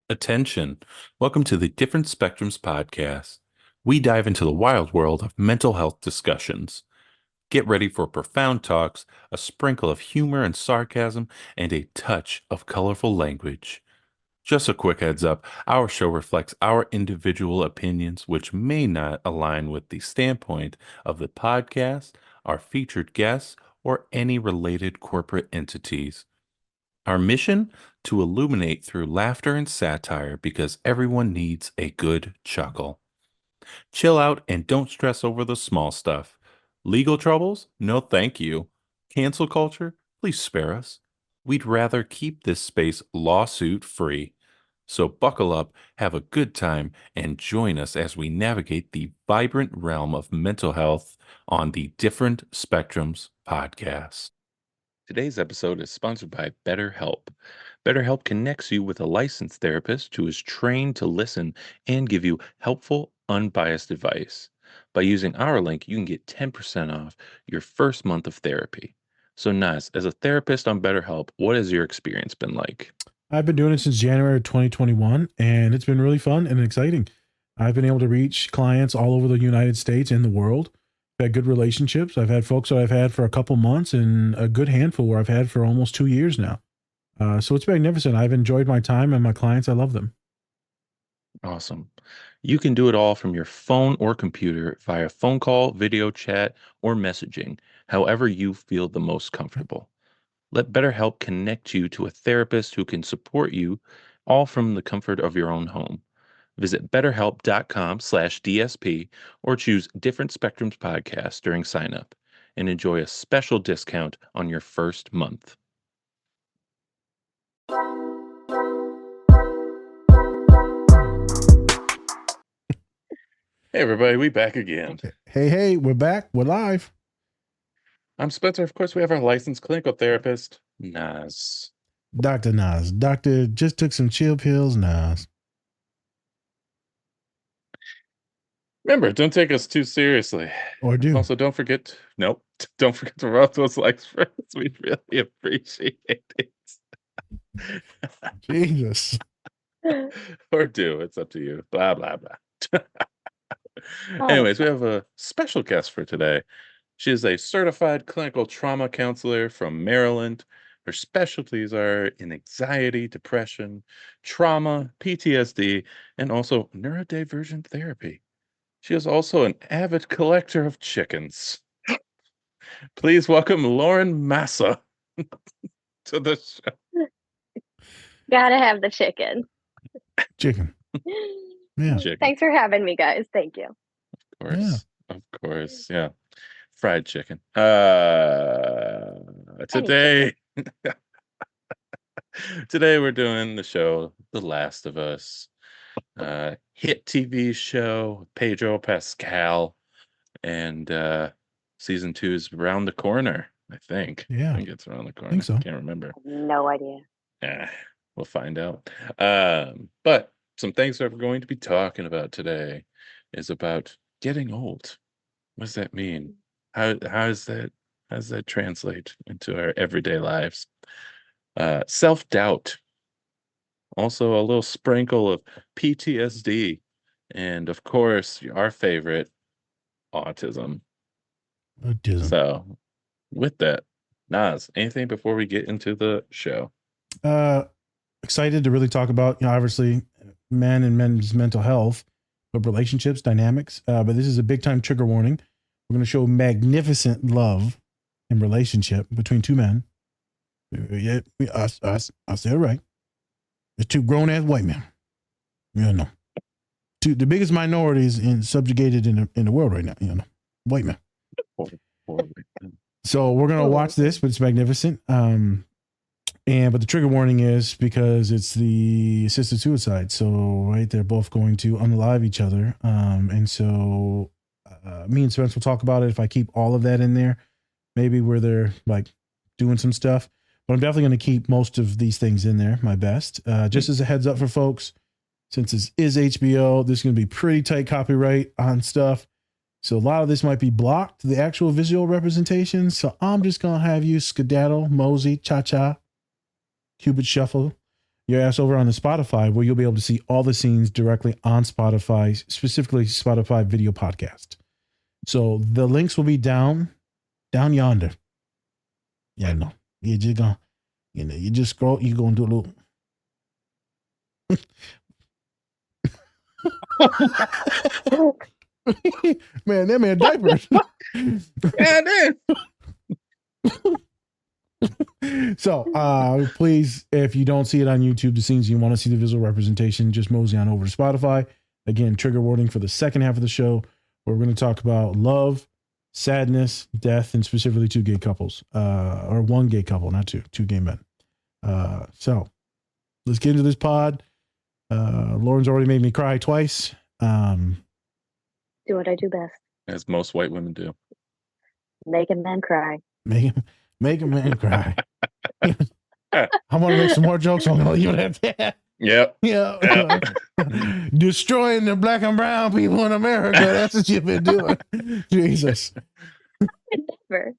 Attention. Welcome to the Different Spectrums podcast. We dive into the wild world of mental health discussions. Get ready for profound talks, a sprinkle of humor and sarcasm, and a touch of colorful language. Just a quick heads up, our show reflects our individual opinions, which may not align with the standpoint of the podcast, our featured guests, or any related corporate entities. Our mission? To illuminate through laughter and satire because everyone needs a good chuckle. Chill out and don't stress over the small stuff. Legal troubles? No, thank you. Cancel culture? Please spare us. We'd rather keep this space lawsuit free. So buckle up, have a good time, and join us as we navigate the vibrant realm of mental health on the Different Spectrums podcast. Today's episode is sponsored by BetterHelp. BetterHelp connects you with a licensed therapist who is trained to listen and give you helpful, unbiased advice. By using our link, you can get 10% off your first month of therapy. So, Naz, as a therapist on BetterHelp, what has your experience been like? I've been doing it since January 2021, and it's been really fun and exciting. I've been able to reach clients all over the United States and the world. I've had good relationships. I've had folks that I've had for a couple months and a good handful where I've had for almost 2 years now. So it's magnificent. I've enjoyed my time and my clients. I love them. Awesome. You can do it all from your phone or computer via phone call, video chat, or messaging, however you feel the most comfortable. Let BetterHelp connect you to a therapist who can support you all from the comfort of your own home. Visit betterhelp.com/DSP or choose Different Spectrums podcast during sign up and enjoy a special discount on your first month. Hey everybody, we back again. Hey, we're back. We're live. I'm Spencer. Of course, we have our licensed clinical therapist, Naz. Dr. Nas. Doctor just took some chill pills, Nas. Remember, don't take us too seriously. Or do. Also, don't forget to rub those likes for us. We really appreciate it. Jesus. Or do. It's up to you. Blah, blah, blah. Anyways, we have a special guest for today. She is a certified clinical trauma counselor from Maryland. Her specialties are in anxiety, depression, trauma, PTSD, and also neurodivergent therapy. She is also an avid collector of chickens. Please welcome Laura Massa to the show. Gotta have the chicken. Chicken. Yeah. Chicken. Thanks for having me, guys. Thank you. Of course. Yeah. Of course. Yeah. Fried chicken. Today today we're doing the show The Last of Us. Hit TV show, Pedro Pascal, and season 2 is around the corner, I think. Yeah. I think it's around the corner. I think so. Can't remember. No idea. We'll find out. But some things that we're going to be talking about today is about getting old. What does that mean? How does that translate into our everyday lives? Self-doubt. Also a little sprinkle of PTSD. And of course, our favorite, autism. So with that, Naz, anything before we get into the show? Excited to really talk about, obviously men and men's mental health, but relationships, dynamics. But this is a big time trigger warning. We're going to show magnificent love and relationship between two men. Yeah, I said it right. It's two grown ass white men. The biggest minorities subjugated in the world right now. White men. So we're gonna watch this, but it's magnificent. But the trigger warning is because it's the assisted suicide. So right, they're both going to unalive each other. And so me and Spence will talk about it. If I keep all of that in there, maybe where they're like doing some stuff. But I'm definitely going to keep most of these things in there, my best. Just as a heads up for folks, since this is HBO, this is going to be pretty tight copyright on stuff. So a lot of this might be blocked, the actual visual representation. So I'm just going to have you skedaddle, mosey, cha-cha, Cupid shuffle, your ass over on the Spotify, where you'll be able to see all the scenes directly on Spotify, specifically Spotify video podcast. So the links will be down yonder. Yeah, no, you just gonna, you just scroll. You gonna do a little. Man, that man diapers. Yeah, it is. So please, if you don't see it on YouTube, the scenes you want to see the visual representation, just mosey on over to Spotify. Again, trigger warning for the second half of the show, where we're going to talk about love, sadness, death, and specifically two gay couples, or one gay couple, not two gay men. So let's get into this pod. Lauren's already made me cry twice. Do what I do best. As most white women do. Make a man cry. Make a man cry. I want to make some more jokes. I'm going to leave it at that. Yep. Yeah. Destroying the black and brown people in America. That's what you've been doing. Jesus. Never.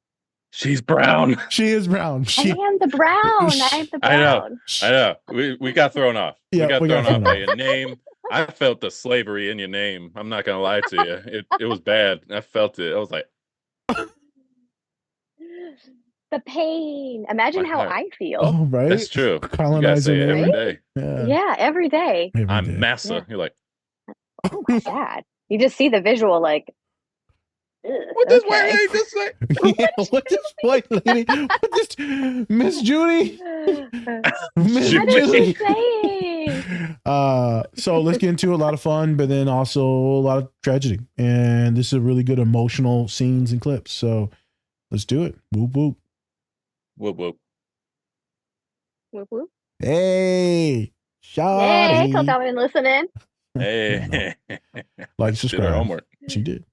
She's brown. She is brown. I am the brown. I am the brown. I know. We got thrown off. Yeah, we got thrown off by your name. I felt the slavery in your name. I'm not gonna lie to you. It was bad. I felt it. I was like, The pain. Imagine My how heart. I feel. Oh, right. that's true. You gotta Colonizing say it every it. day. Yeah, every day. Every day. I'm Massa. Yeah. You're like, Oh my God. You just see the visual like, ugh, what this okay. white lady just say? Yeah, what this white lady? What this Miss Judy? Miss What is Judy. she saying? So let's get into a lot of fun, but then also a lot of tragedy. And this is a really good emotional scenes and clips. So let's do it. Whoop whoop. Whoop whoop. Whoop, whoop. Hey, Hey, Shawty. hope y'all been listening. Hey. Like, Did her subscribe. homework. She did.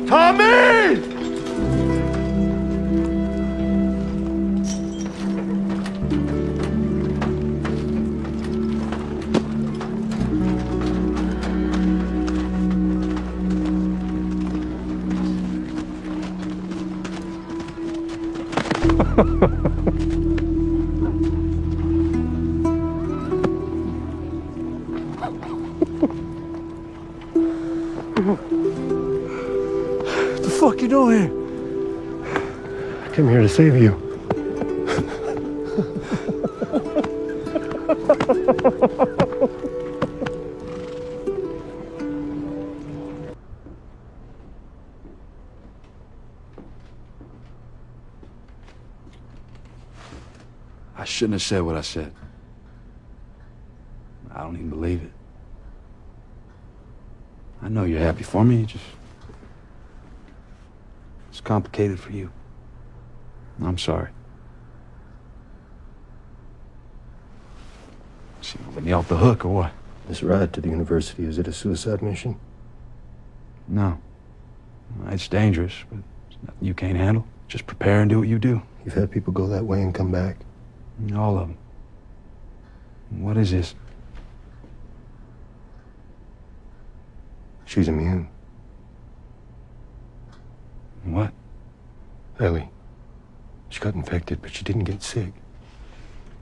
Tommy! What the fuck you doing here? I came here to save you. I shouldn't have said what I said. I don't even believe it. I know you're happy for me, it's complicated for you. I'm sorry. So you gonna let me off the hook or what? This ride to the university, is it a suicide mission? No. It's dangerous, but it's nothing you can't handle. Just prepare and do what you do. You've had people go that way and come back. All of them. What is this? She's immune. What? Ellie. She got infected, but she didn't get sick.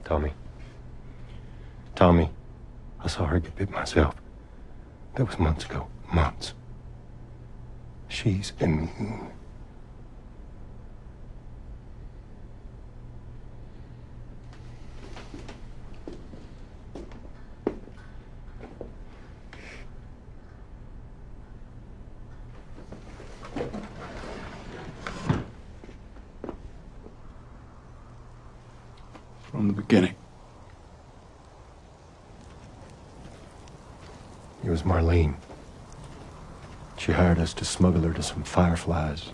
Tommy. I saw her get bit myself. That was months ago. Months. She's immune. From the beginning. It was Marlene. She hired us to smuggle her to some fireflies.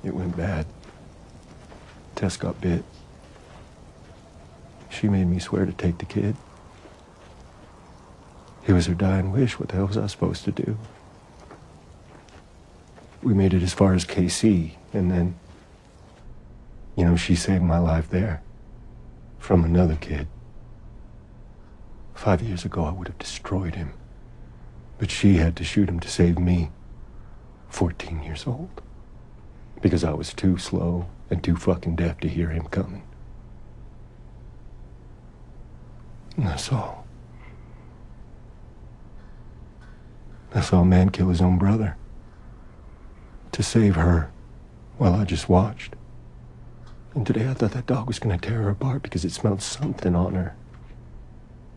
It went bad. Tess got bit. She made me swear to take the kid. It was her dying wish. What the hell was I supposed to do? We made it as far as KC, and then, she saved my life there. From another kid. 5 years ago, I would have destroyed him. But she had to shoot him to save me. 14 years old. Because I was too slow and too fucking deaf to hear him coming. And that's all. I saw a man kill his own brother to save her while I just watched. And today I thought that dog was gonna tear her apart because it smelled something on her.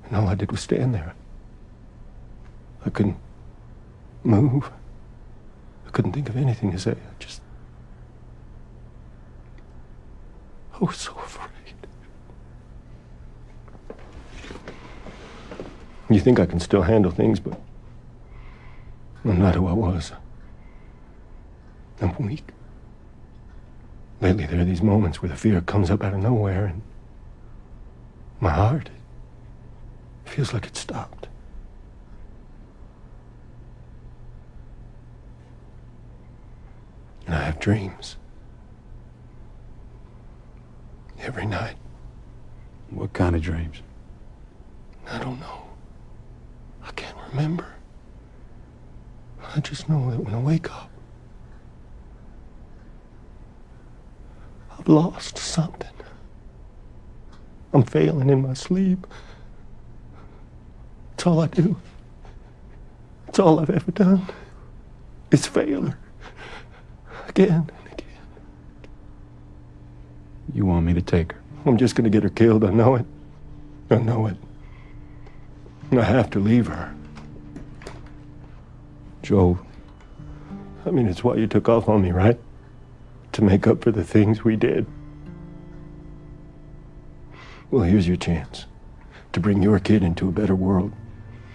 And all I did was stand there. I couldn't move. I couldn't think of anything to say. I was so afraid. You think I can still handle things, but I'm not who I was. I'm weak. Lately, there are these moments where the fear comes up out of nowhere, and my heart feels like it stopped. And I have dreams. Every night. What kind of dreams? I don't know. I can't remember. I just know that when I wake up, I've lost something. I'm failing in my sleep. It's all I do. It's all I've ever done. It's failure. Again and again. You want me to take her? I'm just gonna get her killed. I know it. I know it. I have to leave her. Joel, I mean, it's why you took off on me, right? To make up for the things we did. Well, here's your chance to bring your kid into a better world.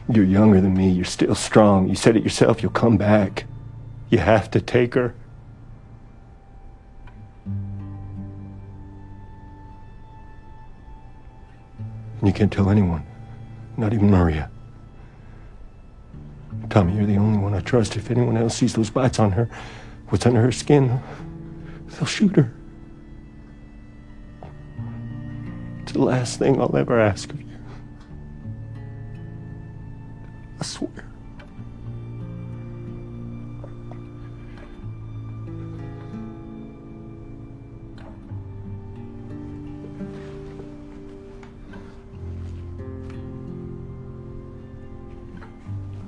You're younger than me. You're still strong. You said it yourself. You'll come back. You have to take her. And you can't tell anyone. Not even Maria. Tommy, you're the only one I trust. If anyone else sees those bites on her, what's under her skin, they'll shoot her. It's the last thing I'll ever ask of you. I swear.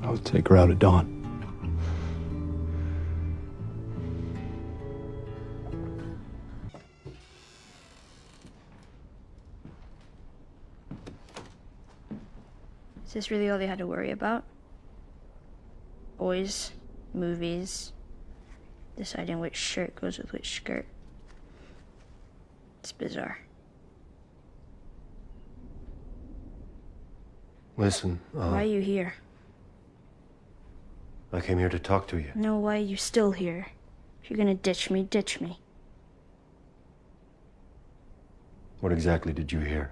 I'll take her out at dawn. Is this really all they had to worry about? Boys, movies, deciding which shirt goes with which skirt. It's bizarre. Listen, Why are you here? I came here to talk to you. No, why are you still here? If you're gonna ditch me, ditch me. What exactly did you hear?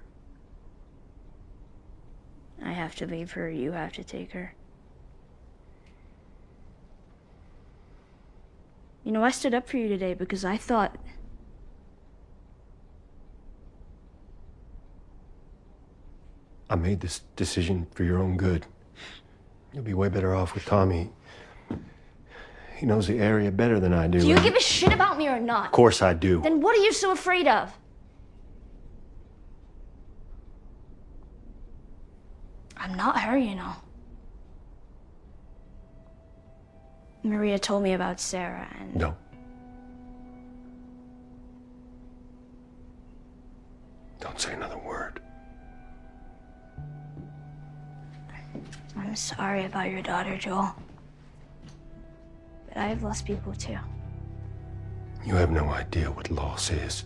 I have to leave her, you have to take her. You know, I stood up for you today because I thought... I made this decision for your own good. You'll be way better off with Tommy. He knows the area better than I do. Do you give a shit about me or not? Of course I do. Then what are you so afraid of? I'm not her, you know. Maria told me about Sarah and... No. Don't say another word. I'm sorry about your daughter, Joel. But I've lost people too. You have no idea what loss is.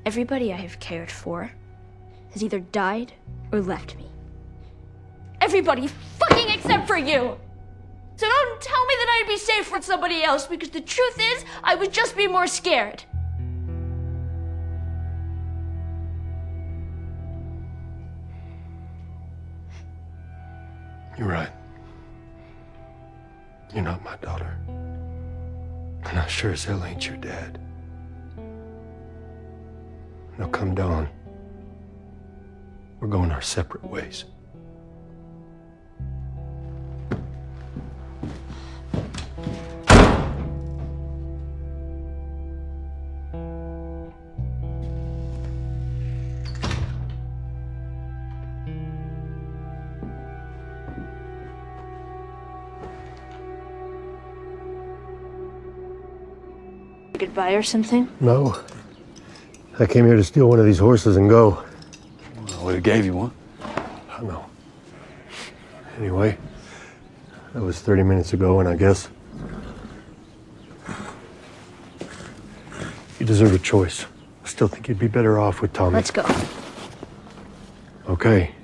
Everybody I have cared for has either died or left me. Everybody fucking except for you! So don't tell me that I'd be safe with somebody else, because the truth is, I would just be more scared. You're right. You're not my daughter. And I sure as hell ain't your dad. Now come dawn, we're going our separate ways. goodbye or something? No. I came here to steal one of these horses and go. I would have gave you one. I know. Anyway, that was 30 minutes ago, and I guess you deserve a choice. I still think you'd be better off with Tommy. Let's go. Okay.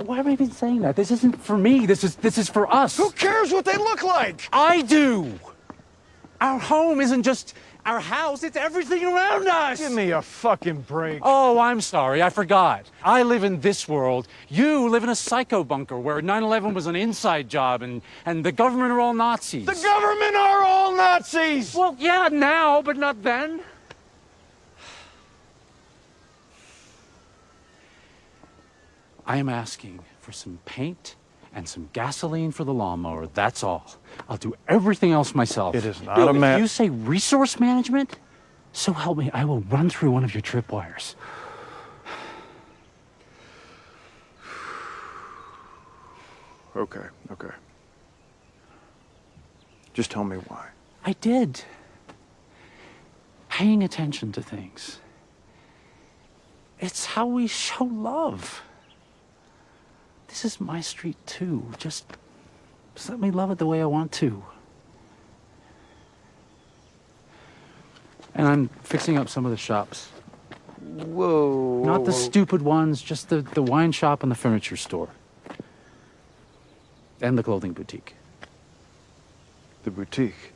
Why am I even saying that? This isn't for me. This is for us. Who cares what they look like? I do. Our home isn't just our house, it's everything around us. Give me a fucking break. Oh, I'm sorry. I forgot. I live in this world. You live in a psycho bunker where 9/11 was an inside job and the government are all Nazis. The government are all Nazis! Well, yeah, now, but not then. I am asking for some paint and some gasoline for the lawnmower. That's all. I'll do everything else myself. It is not Bill, a ma- if you say resource management, so help me, I will run through one of your tripwires. Okay. Just tell me why. I did. Paying attention to things. It's how we show love. This is my street too. Just let me love it the way I want to. And I'm fixing up some of the shops. Whoa. Not the stupid ones, just the wine shop and the furniture store. And the clothing boutique. The boutique.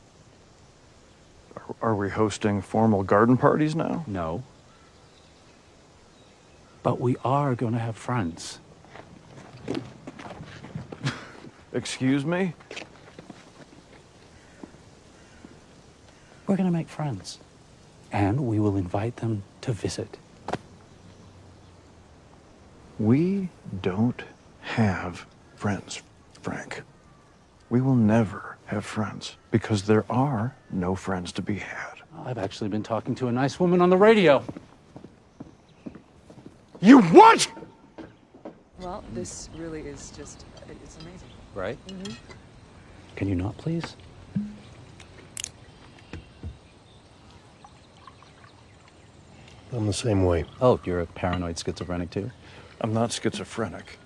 Are we hosting formal garden parties now? No. But we are going to have friends. Excuse me? We're going to make friends. And we will invite them to visit. We don't have friends, Frank. We will never have friends because there are no friends to be had. I've actually been talking to a nice woman on the radio. You what? Well, this really is just, it's amazing. Right? Can you not, please? I'm the same way. Oh, you're a paranoid schizophrenic too? I'm not schizophrenic.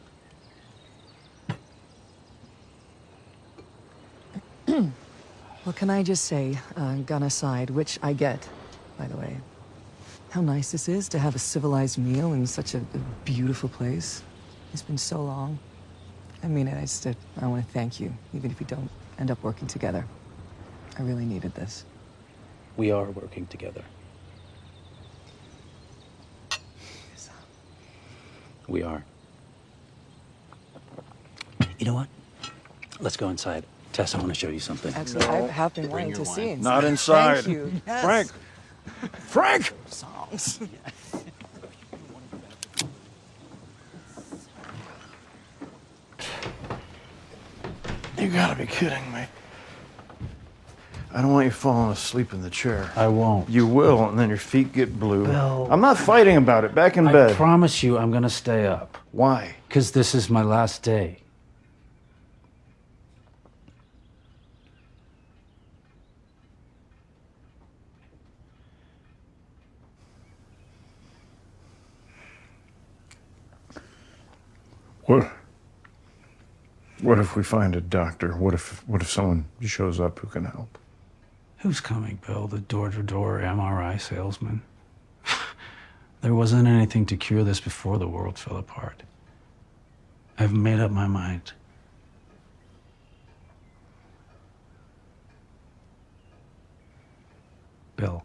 Well, can I just say, gun aside, which I get, by the way, how nice this is to have a civilized meal in such a beautiful place. It's been so long. I mean it, I want to thank you, even if we don't end up working together. I really needed this. We are working together. We are. You know what? Let's go inside. Tess, I want to show you something. Actually, I have been wanting to see inside. Not inside. Thank you. Yes. Frank! Frank! Songs. You gotta be kidding me. I don't want you falling asleep in the chair. I won't. You will, and then your feet get blue. Bill. I'm not fighting about it. Back in bed. I promise you I'm going to stay up. Why? Because this is my last day. What if we find a doctor? What if someone shows up who can help? Who's coming, Bill? The door-to-door MRI salesman? There wasn't anything to cure this before the world fell apart. I've made up my mind. Bill.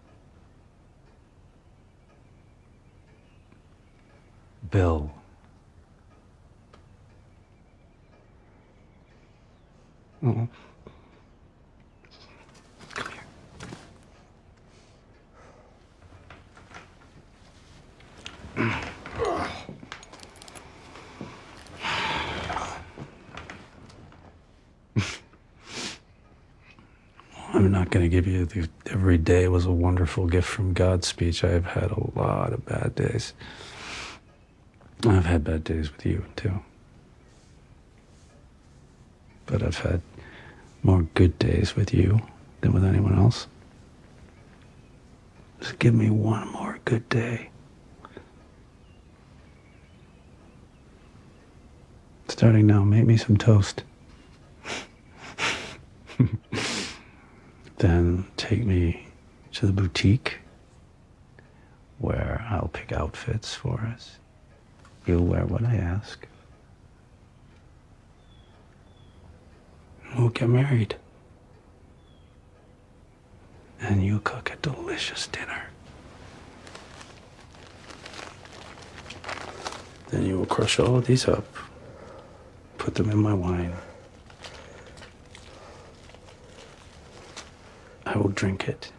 Bill. Mm-mm. Come here. I'm not going to give you the every day was a wonderful gift from God speech. I've had a lot of bad days. I've had bad days with you, too. But I've had more good days with you than with anyone else. Just give me one more good day. Starting now, make me some toast. Then take me to the boutique where I'll pick outfits for us. You'll wear what I ask. We'll get married. And you cook a delicious dinner. Then you will crush all of these up, put them in my wine. I will drink it.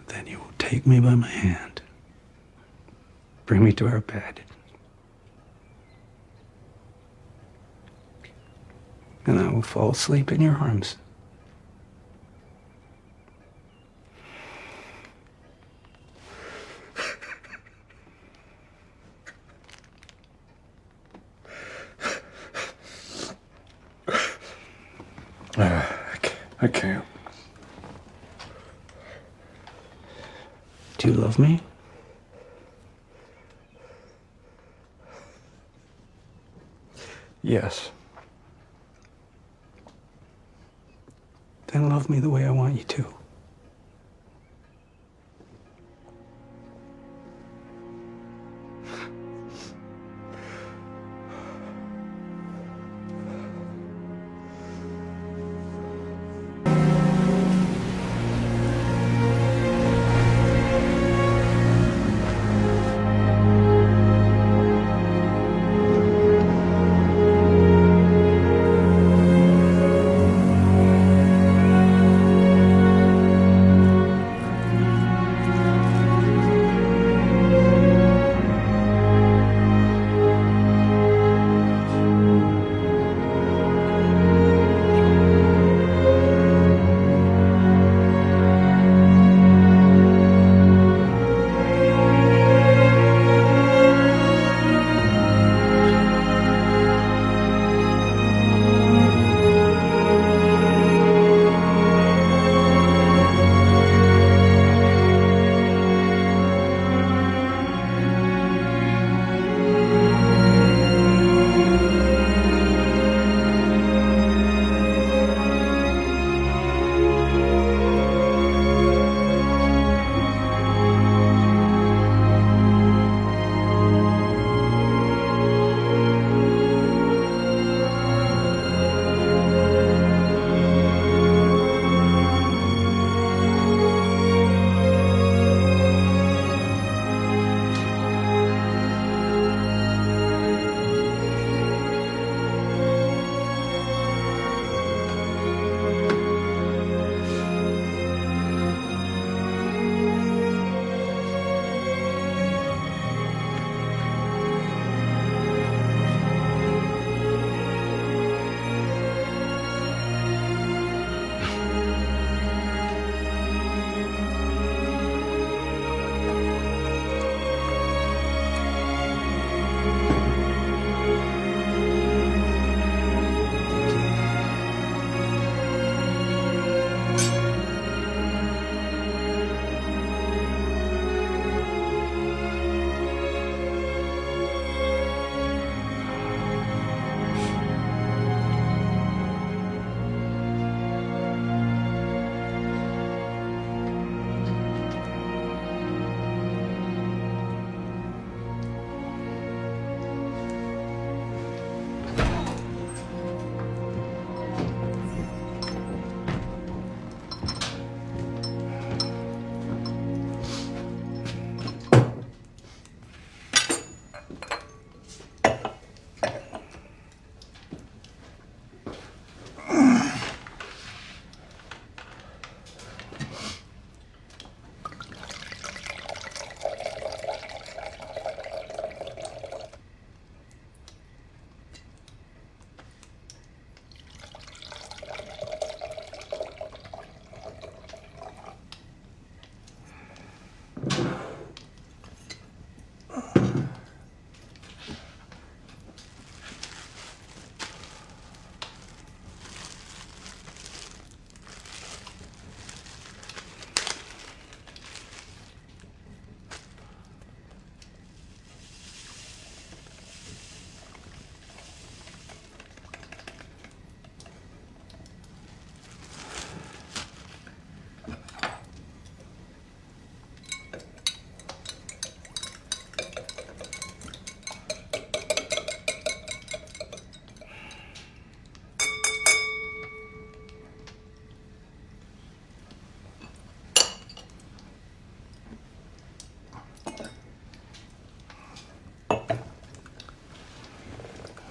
Then you will take me by my hand, bring me to our bed, and I will fall asleep in your arms. I can't. Do you love me? Yes. Then love me the way I want you to.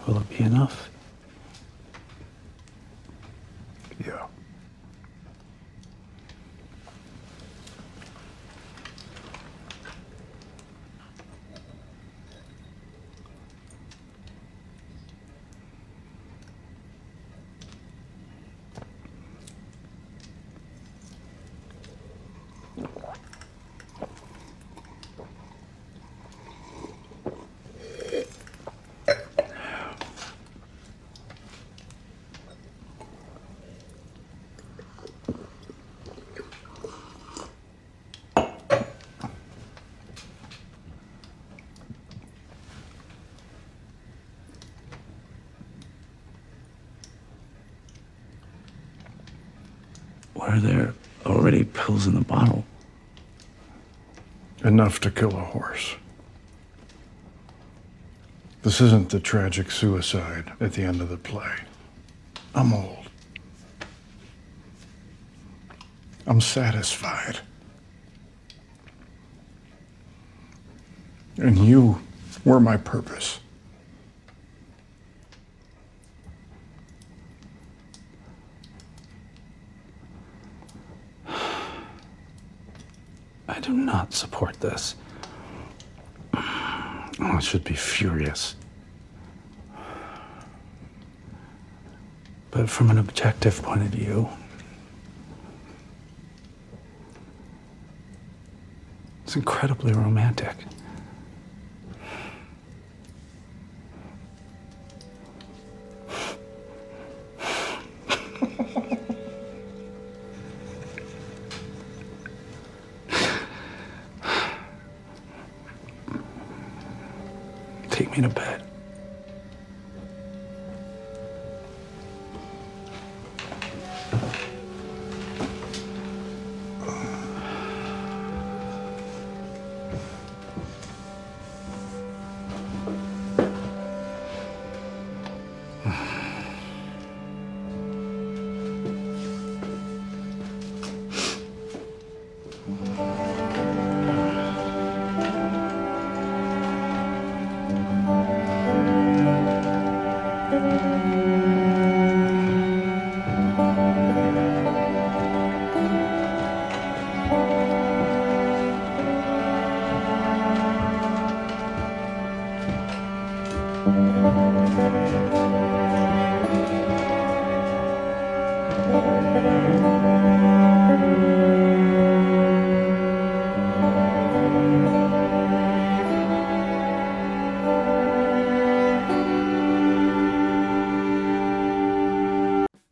Will it be enough? Yeah. Were there already pills in the bottle? Enough to kill a horse. This isn't the tragic suicide at the end of the play. I'm old. I'm satisfied. And you were my purpose. I do not support this. I should be furious. But from an objective point of view, it's incredibly romantic. Take me to bed.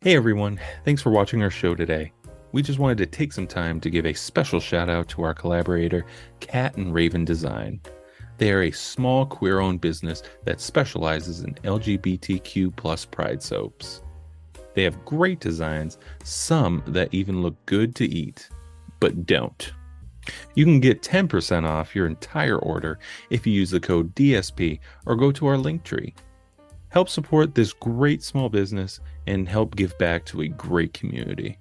Hey everyone, thanks for watching our show today. We just wanted to take some time to give a special shout out to our collaborator, Cat and Raven Design. They are a small queer-owned business that specializes in LGBTQ plus pride soaps. They have great designs, some that even look good to eat, but don't. You can get 10% off your entire order if you use the code DSP or go to our link tree. Help support this great small business and help give back to a great community.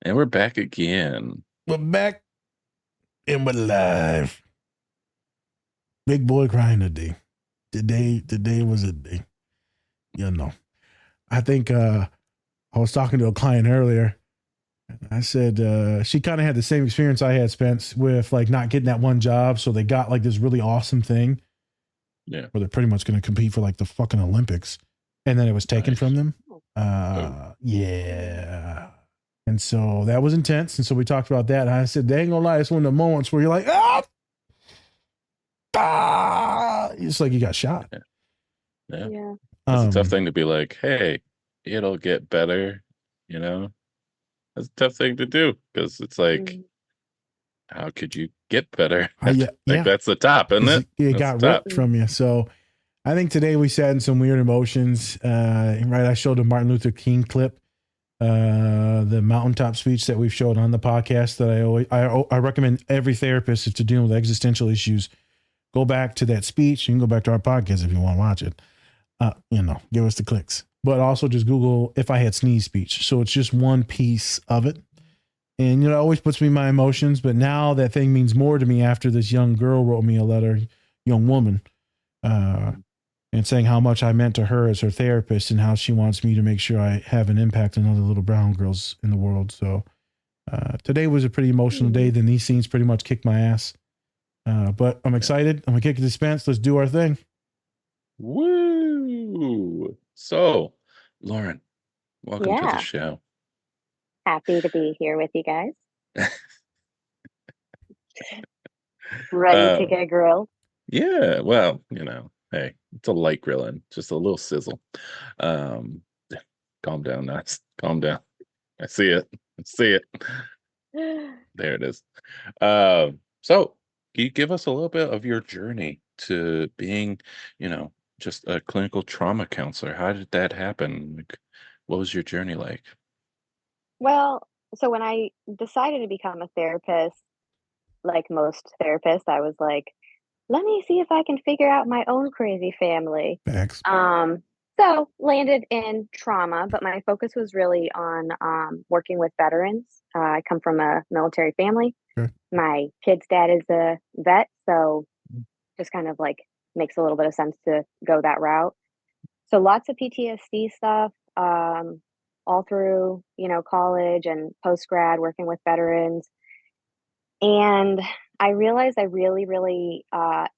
And we're back again. We're back and we're live. Big boy crying today. Today was a day. You know. I think I was talking to a client earlier. I said she kind of had the same experience I had, Spence, with like not getting that one job. So they got like this really awesome thing. Yeah. Where they're pretty much going to compete for like the fucking Olympics. And then it was taken from them. Yeah. And so that was intense. And so we talked about that. And I said, they ain't gonna lie, it's one of the moments where you're like, it's like you got shot. Yeah. It's a tough thing to be like, hey, it'll get better, you know? That's a tough thing to do because it's like, how could you get better? That's the top, isn't it? It got ripped from you. So I think today we sat in some weird emotions. Right, I showed a Martin Luther King clip, the mountaintop speech that we've showed on the podcast. That I recommend every therapist if to deal with existential issues, go back to that speech. You can go back to our podcast if you want to watch it. Give us the clicks. But also just Google "if I had sneeze" speech. So it's just one piece of it. And, it always puts me in my emotions. But now that thing means more to me after this young girl wrote me a letter, young woman. and saying how much I meant to her as her therapist and how she wants me to make sure I have an impact on other little brown girls in the world. So today was a pretty emotional day. Then these scenes pretty much kicked my ass. But I'm excited. I'm gonna kick the dispense. Let's do our thing. Woo! So, Lauren, welcome to the Yeah. show. Happy to be here with you guys. Ready to get grilled. Yeah, well, hey, it's a light grilling, just a little sizzle. Um, calm down, Nuts. Calm down. I see it. I see it. There it is. So can you give us a little bit of your journey to being, just a clinical trauma counselor? How did that happen? Like, what was your journey like? Well, so when I decided to become a therapist, like most therapists, I was like, let me see if I can figure out my own crazy family. Facts. So landed in trauma, but my focus was really on working with veterans. I come from a military family. Sure. My kid's dad is a vet, so just kind of like makes a little bit of sense to go that route. So lots of PTSD stuff, all through, college and post grad, working with veterans. And I realized I really, really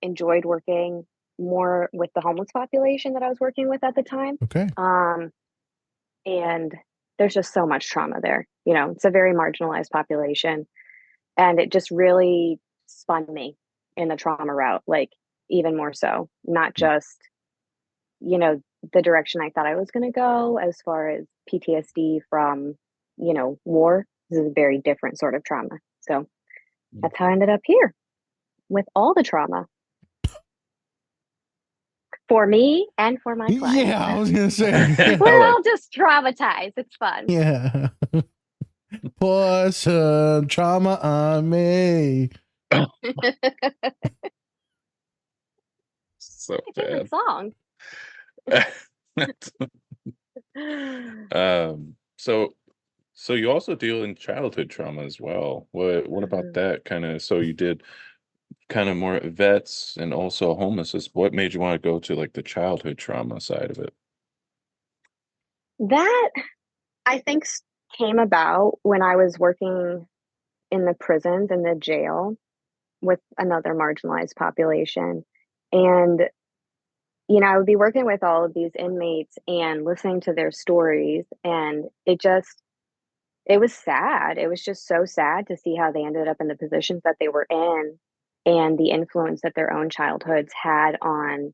enjoyed working more with the homeless population that I was working with at the time. Okay. And there's just so much trauma there. It's a very marginalized population. And it just really spun me in the trauma route, like even more so, not just, the direction I thought I was going to go as far as PTSD from, war. This is a very different sort of trauma. So that's how I ended up here with all the trauma for me and for my clients. Yeah, I was gonna say. We're all just traumatized. It's fun. Yeah. Pour some trauma on me. So My favorite bad. song. So you also deal in childhood trauma as well. What about that kind of? So you did kind of more vets and also homelessness. What made you want to go to like the childhood trauma side of it? That I think came about when I was working in the prisons and the jail with another marginalized population. And, I would be working with all of these inmates and listening to their stories. And it was sad. It was just so sad to see how they ended up in the positions that they were in and the influence that their own childhoods had on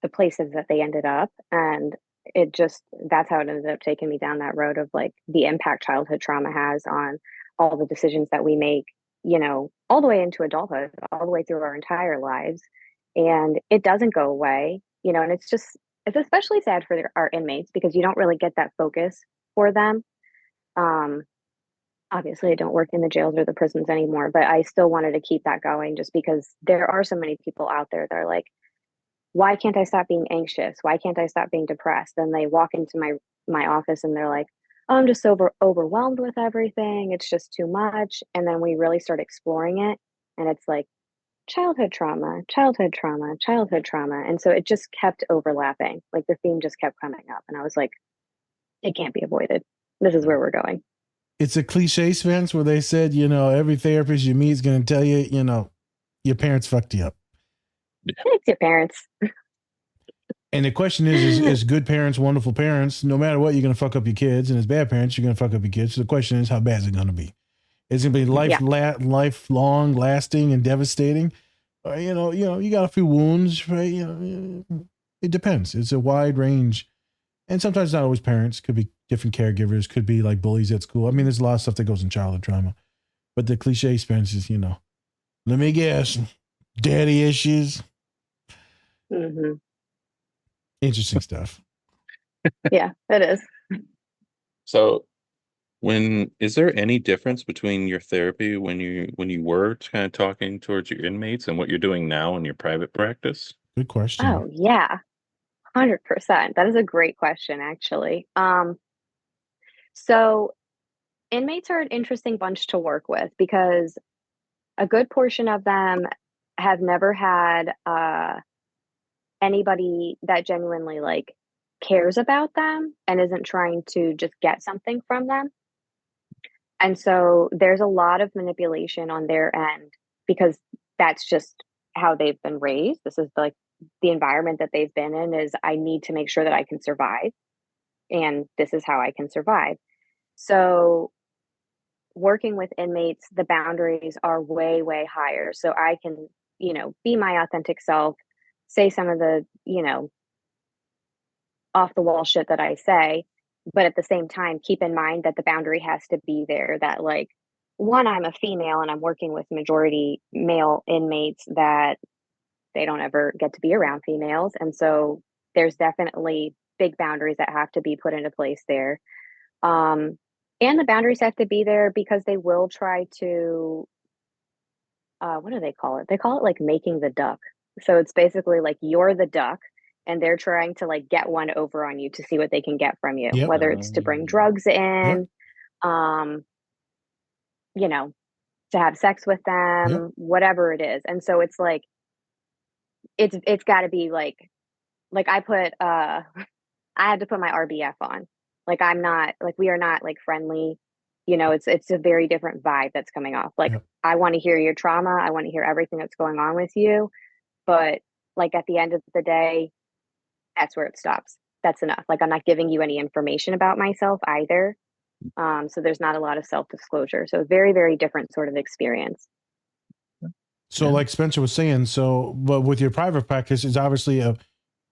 the places that they ended up. And that's how it ended up taking me down that road of like the impact childhood trauma has on all the decisions that we make, all the way into adulthood, all the way through our entire lives. And it doesn't go away, and it's especially sad for our inmates because you don't really get that focus for them. Um, Obviously, I don't work in the jails or the prisons anymore, but I still wanted to keep that going just because there are so many people out there that are like, why can't I stop being anxious? Why can't I stop being depressed? Then they walk into my office and they're like, oh, I'm just overwhelmed with everything. It's just too much. And then we really start exploring it. And it's like childhood trauma, childhood trauma, childhood trauma. And so it just kept overlapping. Like the theme just kept coming up. And I was like, it can't be avoided. This is where we're going. It's a cliche, Spence, where they said, every therapist you meet is going to tell you, your parents fucked you up. It's your parents. And the question is good parents, wonderful parents, no matter what, you're going to fuck up your kids. And as bad parents, you're going to fuck up your kids. So the question is, how bad is it going to be? Is it going to be lifelong, lasting, and devastating? You got a few wounds, right? It depends. It's a wide range. And sometimes not always parents. Could be different caregivers. Could be like bullies at school. I mean, there's a lot of stuff that goes in childhood trauma. But the cliche, Spence, is, let me guess, daddy issues. Mm-hmm. Interesting stuff. Yeah, it is. So is there any difference between your therapy when you were kind of talking towards your inmates and what you're doing now in your private practice? Good question. Oh, yeah. 100%. That is a great question, actually. So inmates are an interesting bunch to work with because a good portion of them have never had anybody that genuinely like cares about them and isn't trying to just get something from them. And so there's a lot of manipulation on their end because that's just how they've been raised. This is like the environment that they've been in is I need to make sure that I can survive, and this is how I can survive. So working with inmates, the boundaries are way, way higher. So I can, be my authentic self, say some of the, off the wall shit that I say, but at the same time, keep in mind that the boundary has to be there that, like, one, I'm a female and I'm working with majority male inmates that they don't ever get to be around females. And so there's definitely big boundaries that have to be put into place there. And the boundaries have to be there because they will try to, what do they call it? They call it like making the duck. So it's basically like you're the duck and they're trying to like get one over on you to see what they can get from you, Yep. whether it's to bring drugs in, um, you know, to have sex with them, whatever it is. And so it's like, it's got to be like I put, I had to put my RBF on. Like I'm not like we are not like friendly. It's a very different vibe that's coming off. Like I want to hear your trauma. I want to hear everything that's going on with you. But like at the end of the day, that's where it stops. That's enough. Like I'm not giving you any information about myself either. So there's not a lot of self-disclosure. So very, very different sort of experience. So like Spencer was saying, but with your private practice, it's obviously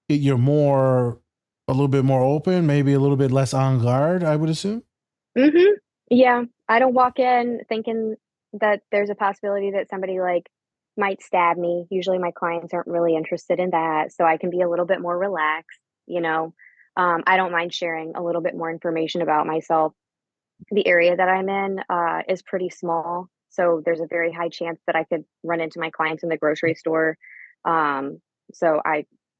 you're a little bit more open, maybe a little bit less on guard, I would assume. Mm-hmm. Yeah. I don't walk in thinking that there's a possibility that somebody like might stab me. Usually my clients aren't really interested in that. So I can be a little bit more relaxed, I don't mind sharing a little bit more information about myself. The area that I'm in is pretty small. So there's a very high chance that I could run into my clients in the grocery store. So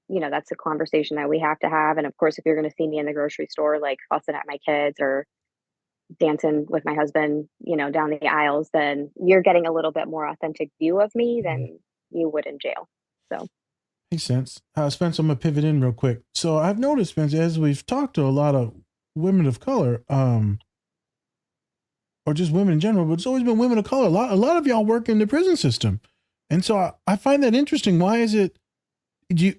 that's a conversation that we have to have. And of course, if you're going to see me in the grocery store, like fussing at my kids or dancing with my husband, down the aisles, then you're getting a little bit more authentic view of me than you would in jail. So makes sense. Spencer, I'm gonna pivot in real quick. So I've noticed, Spencer, as we've talked to a lot of women of color, or just women in general, but it's always been women of color. A lot of y'all work in the prison system. And so I find that interesting. Why is it,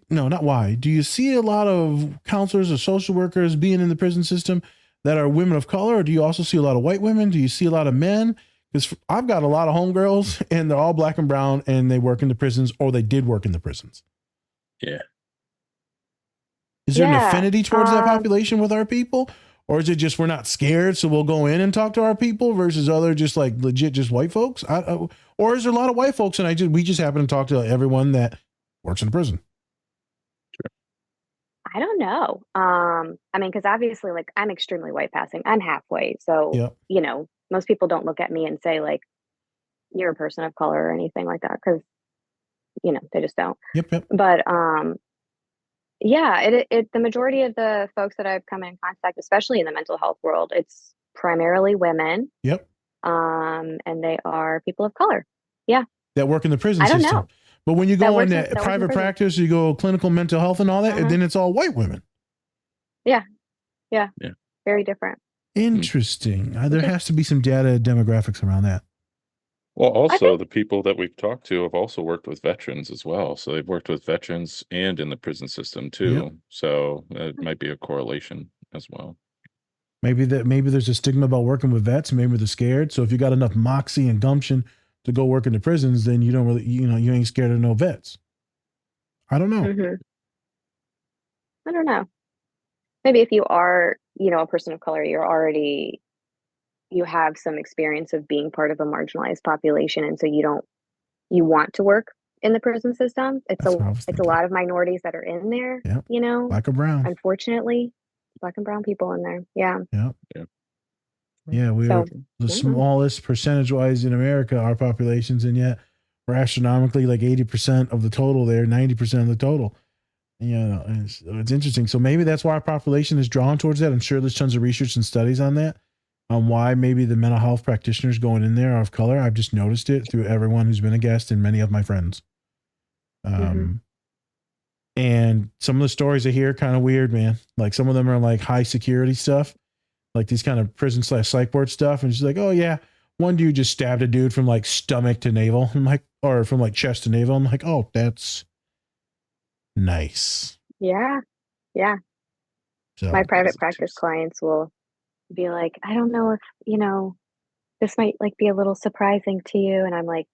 not why. Do you see a lot of counselors or social workers being in the prison system that are women of color? Or do you also see a lot of white women? Do you see a lot of men? Because I've got a lot of homegirls and they're all black and brown and they work in the prisons or they did work in the prisons. Yeah. Is there an affinity towards that population with our people? Or is it just we're not scared, so we'll go in and talk to our people versus other just like legit just white folks? Or is there a lot of white folks and we just happen to talk to everyone that works in the prison? I don't know. Because obviously, like I'm extremely white passing. I'm halfway, so most people don't look at me and say like you're a person of color or anything like that because they just don't. Yep. But the majority of the folks that I've come in contact, especially in the mental health world, it's primarily women. Yep. And they are people of color. Yeah. That work in the prison system. Know. But when you go into private practice, you go clinical mental health and all that, and then it's all white women. Yeah. Very different. Interesting. There has to be some data demographics around that. Well, also the people that we've talked to have also worked with veterans as well. So they've worked with veterans and in the prison system too. Yep. So it might be a correlation as well. Maybe there's a stigma about working with vets. Maybe they're scared. So if you got enough moxie and gumption to go work in the prisons, then you don't really, you ain't scared of no vets. I don't know. Mm-hmm. I don't know. Maybe if you are, a person of color, you have some experience of being part of a marginalized population. And so you want to work in the prison system. It's a lot of minorities that are in there, black or brown, unfortunately, black and brown people in there. Yeah. Yeah. We're the smallest percentage wise in America, our populations. And yet we're astronomically like 80% of the total there, 90% of the total. It's interesting. So maybe that's why our population is drawn towards that. I'm sure there's tons of research and studies on that. On why maybe the mental health practitioners going in there are of color. I've just noticed it through everyone who's been a guest and many of my friends. And some of the stories I hear are kind of weird, man. Like some of them are like high security stuff, like these kind of prison/psych ward stuff. And she's like, oh yeah, one dude just stabbed a dude from like stomach to navel. I'm like, or from like chest to navel. I'm like, oh, that's nice. Yeah. Yeah. So My private practice clients will be like, I don't know if, this might like be a little surprising to you. And I'm like,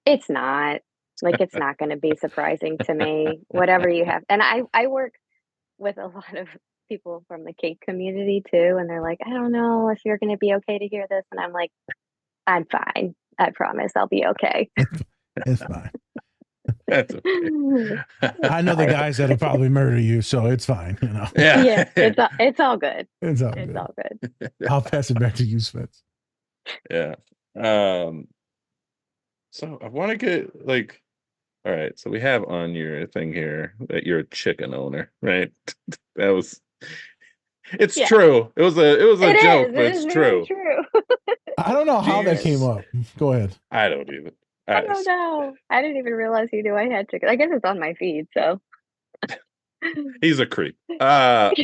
it's not. Like, it's not going to be surprising to me. Whatever you have. And I work with a lot of people from the kink community too. And they're like, I don't know if you're going to be okay to hear this. And I'm like, I'm fine. I promise I'll be okay. it's fine. That's okay. I know the guys that'll probably murder you, so it's fine. You know. Yeah, it's all good. It's all good. I'll pass it back to you, Spence. Yeah. So I want to get like, all right. So we have on your thing here that you're a chicken owner, right? That was. It's true. It was a joke, but it's true. I don't know how that came up. Go ahead. I don't even. I don't know. I didn't even realize he knew I had chicken. I guess it's on my feed, so. He's a creep. But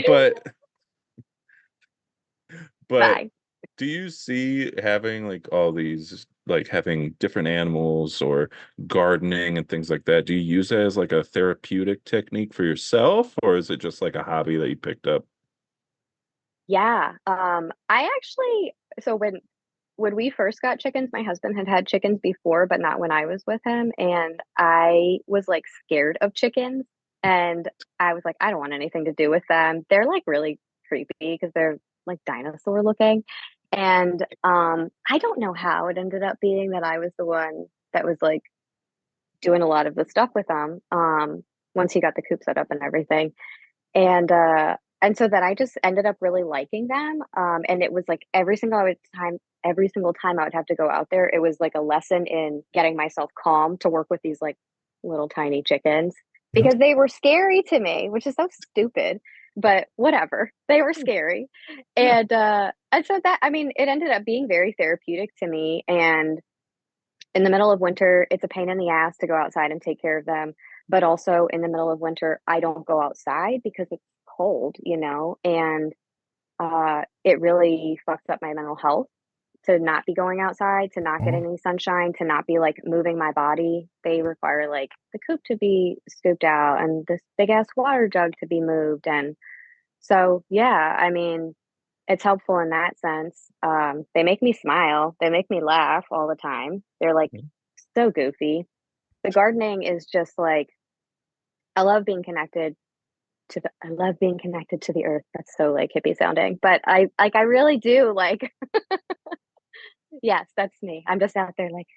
Bye. do you see having like all these, like having different animals or gardening and things like that? Do you use it as like a therapeutic technique for yourself, or is it just like a hobby that you picked up? Yeah. I actually, so when we first got chickens, my husband had chickens before, but not when I was with him. And I was like scared of chickens. And I was like, I don't want anything to do with them. They're like really creepy because they're like dinosaur looking. And I don't know how it ended up being that I was the one that was like doing a lot of the stuff with them once he got the coop set up and everything. And so then I just ended up really liking them. And it was like every single time I would have to go out there, it was like a lesson in getting myself calm to work with these like little tiny chickens because they were scary to me, which is so stupid, but whatever. They were scary. And so that, I mean, it ended up being very therapeutic to me. And in the middle of winter, it's a pain in the ass to go outside and take care of them. But also in the middle of winter, I don't go outside because it's cold, and it really fucks up my mental health to not be going outside, to not get any sunshine, to not be like moving my body. They require like the coop to be scooped out and this big ass water jug to be moved. And so, yeah, I mean, it's helpful in that sense. They make me smile. They make me laugh all the time. They're like so goofy. The gardening is just like, I love being connected to the earth. That's so like hippie sounding, but I really do like. Yes, that's me. I'm just out there like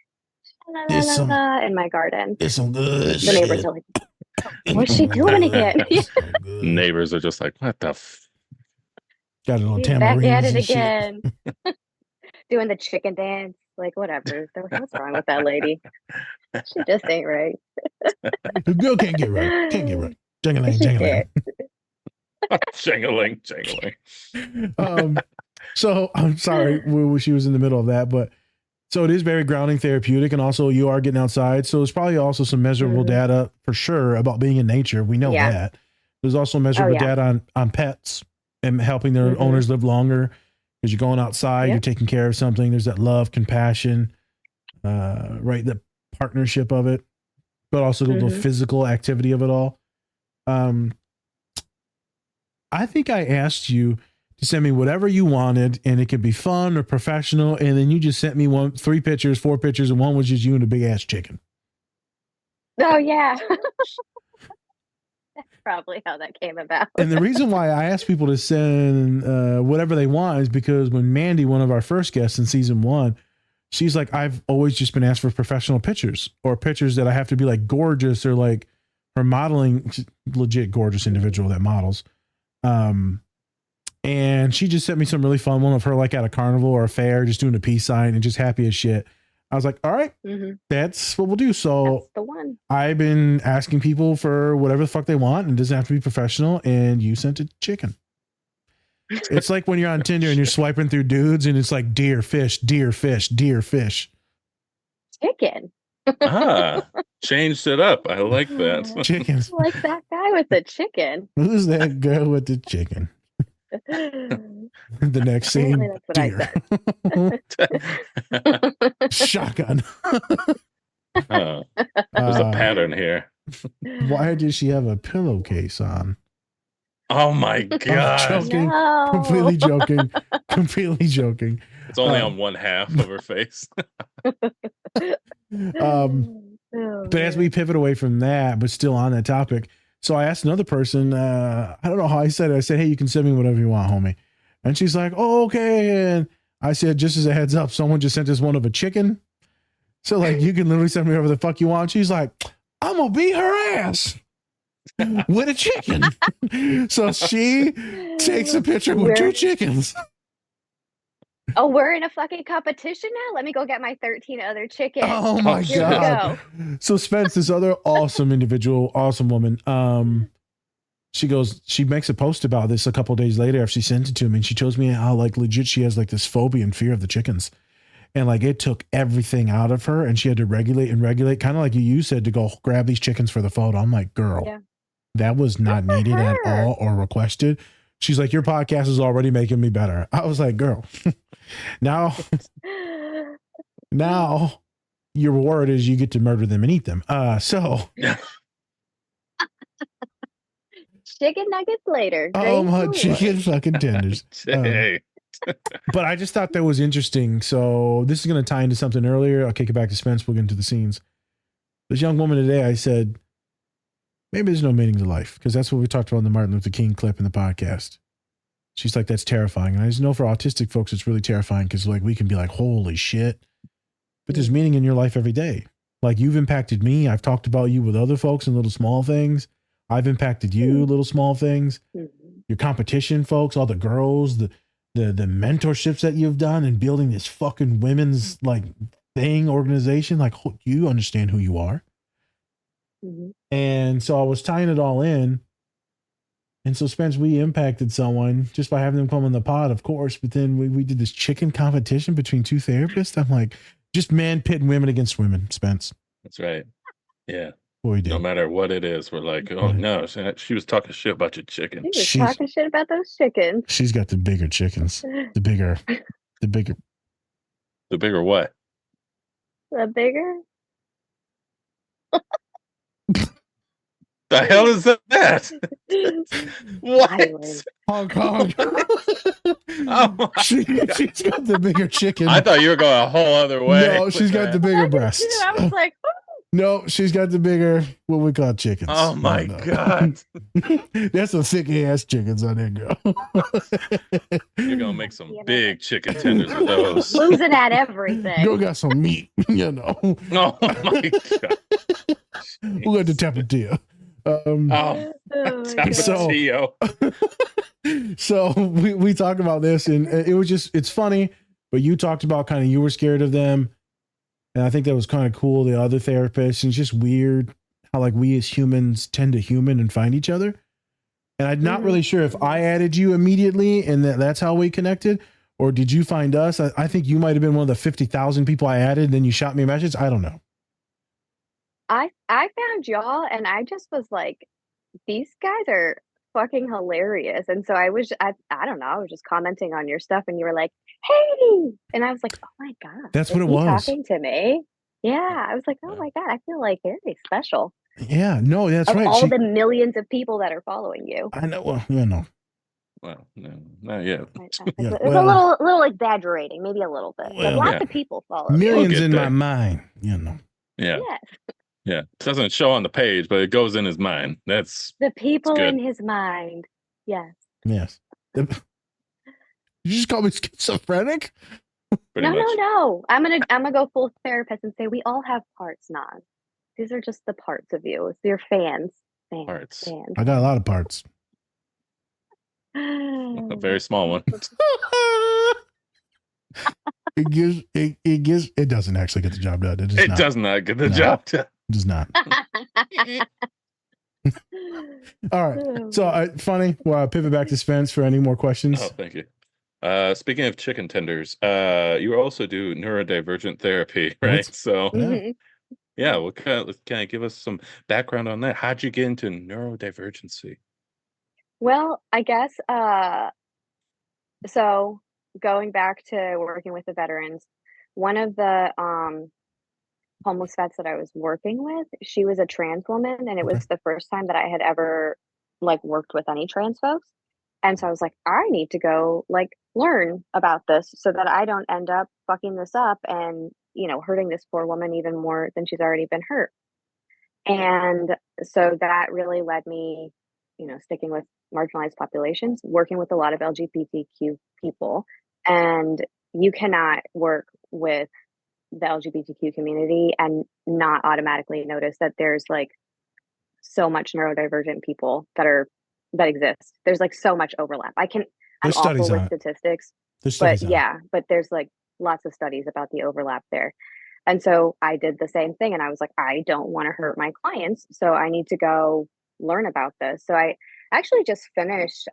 la, la, la, la, in my garden. It's some good The neighbors are like, what's she doing again? Neighbors are just like, what the got a little She's back tambourine at it again. Doing the chicken dance, like whatever. They're like, what's wrong with that lady? She just ain't right. The girl can't get right. Jingling, jingling. Jingling, jingling. So I'm sorry she was in the middle of that, but so it is very grounding, therapeutic, and also you are getting outside. So there's probably also some measurable data for sure about being in nature. We know that. There's also measurable data on pets and helping their owners live longer because you're going outside, you're taking care of something. There's that love, compassion, right? The partnership of it, but also the physical activity of it all. I think I asked you to send me whatever you wanted, and it could be fun or professional. And then you just sent me 4 pictures, and one was just you and a big ass chicken. Oh yeah. That's probably how that came about. And the reason why I ask people to send whatever they want is because when Mandy, one of our first guests in season 1, she's like, I've always just been asked for professional pictures or pictures that I have to be like gorgeous or like her modeling, legit gorgeous individual that models. And she just sent me some really fun one of her like at a carnival or a fair, just doing a peace sign and just happy as shit. I was like, all right, that's what we'll do. So that's the one. I've been asking people for whatever the fuck they want, and it doesn't have to be professional. And you sent a chicken. It's like when you're on Tinder and you're swiping through dudes and it's like deer, fish, deer, fish, deer, fish. Chicken. Changed it up. I like that. Chickens. Like that guy with the chicken. Who's that girl with the chicken? The next scene, Apparently that's what deer. Shotgun. There's a pattern here. Why did she have a pillowcase on? Oh my I'm god. joking. No. Completely joking. Completely joking. It's only on one half of her face. But as we pivot away from that, but still on that topic, so I asked another person, I don't know how I said it. I said, hey, you can send me whatever you want, homie. And she's like, oh, okay. And I said, just as a heads up, someone just sent us one of a chicken. So like, you can literally send me whatever the fuck you want. She's like, I'm going to beat her ass with a chicken. So she takes a picture with two chickens. Oh, we're in a fucking competition now? Let me go get my 13 other chickens. Oh my Here God. we go. So Spence, this other awesome individual, awesome woman, she makes a post about this a couple of days later after she sent it to me, and she shows me how like legit she has like this phobia and fear of the chickens. And like it took everything out of her, and she had to regulate, kind of like you said, to go grab these chickens for the photo. I'm like, girl, that was not needed at all or requested. She's like, your podcast is already making me better. I was like, girl, now your reward is you get to murder them and eat them. So Chicken nuggets later. oh Great my food. chicken fucking tenders. Hey. But I just thought that was interesting. So this is going to tie into something earlier. I'll kick it back to Spence. We'll get into the scenes. This young woman today, I said, maybe there's no meaning to life, because that's what we talked about in the Martin Luther King clip in the podcast. She's like, that's terrifying. And I just know for autistic folks, it's really terrifying because like we can be like, holy shit. But there's meaning in your life every day. Like you've impacted me. I've talked about you with other folks and little small things. I've impacted you, little small things. Your competition, folks, all the girls, the mentorships that you've done and building this fucking women's like thing organization. Like you understand who you are. And so I was tying it all in. And so Spence, we impacted someone just by having them come on the pod, of course. But then we did this chicken competition between two therapists. I'm like, just man pitting women against women, Spence. That's right. Yeah. Boy, did. No matter what it is, we're like, oh no, she was talking shit about your chicken. She was talking shit about those chickens. She's got the bigger chickens. The bigger. The bigger what? The bigger? The hell is that? What? Hong Kong. Oh she's got the bigger chicken. I thought you were going a whole other way. No, she's got the bigger breasts. I was like, no, she's got the bigger, what we call chickens. Oh my God. That's some thick ass chickens on there, girl. You're going to make some big chicken tenders with those. Losing at everything. Girl got some meat, you know. Oh my God. We'll go to Tapatio. So we talked about this, and it was just, it's funny, but you talked about kind of, you were scared of them. And I think that was kind of cool. The other therapists, and it's just weird how like we as humans tend to human and find each other. And I'm not really sure if I added you immediately and that's how we connected, or did you find us? I think you might've been one of the 50,000 people I added. And then you shot me a message. I don't know. I found y'all and I just was like, these guys are fucking hilarious. And so I don't know, I was just commenting on your stuff and you were like, hey, and I was like, oh my God, that's what it was. Talking to me. Yeah. I was like, oh my God, I feel like very special. Yeah, no, that's right. All the millions of people that are following you. I know. Well, you know. Well, no, not yet. Yeah, it's a little exaggerating, maybe a little bit. But lots of people follow. Millions in my mind, you know. Yeah. Yes. Yeah. It doesn't show on the page, but it goes in his mind. That's the people in his mind. Yes. Yes. You just call me schizophrenic? No. I'm gonna go full therapist and say we all have parts, Nan. These are just the parts of you. It's your fans. Fans. I got a lot of parts. A very small one. It doesn't actually get the job done. It does not get the job done. It does not. All right. So funny. Well, I'll pivot back to Spence for any more questions. Oh, thank you. Speaking of chicken tenders, you also do neurodivergent therapy, right? So Yeah, what can I give us some background on that? How'd you get into neurodivergency? Well, I guess, so going back to working with the veterans, one of the, homeless vets that I was working with, she was a trans woman, and it Okay. was the first time that I had ever, like, worked with any trans folks, and so I was like, "I need to go, like, learn about this so that I don't end up fucking this up and, hurting this poor woman even more than she's already been hurt." And so that really led me, sticking with marginalized populations, working with a lot of LGBTQ people, and you cannot work with the LGBTQ community and not automatically notice that there's like so much neurodivergent people that exist. There's like so much overlap. I'm There's awful studies with on it. statistics, There's but studies on it. yeah, but there's like lots of studies about the overlap there. And so I did the same thing and I was like, I don't want to hurt my clients, so I need to go learn about this. So I actually just finished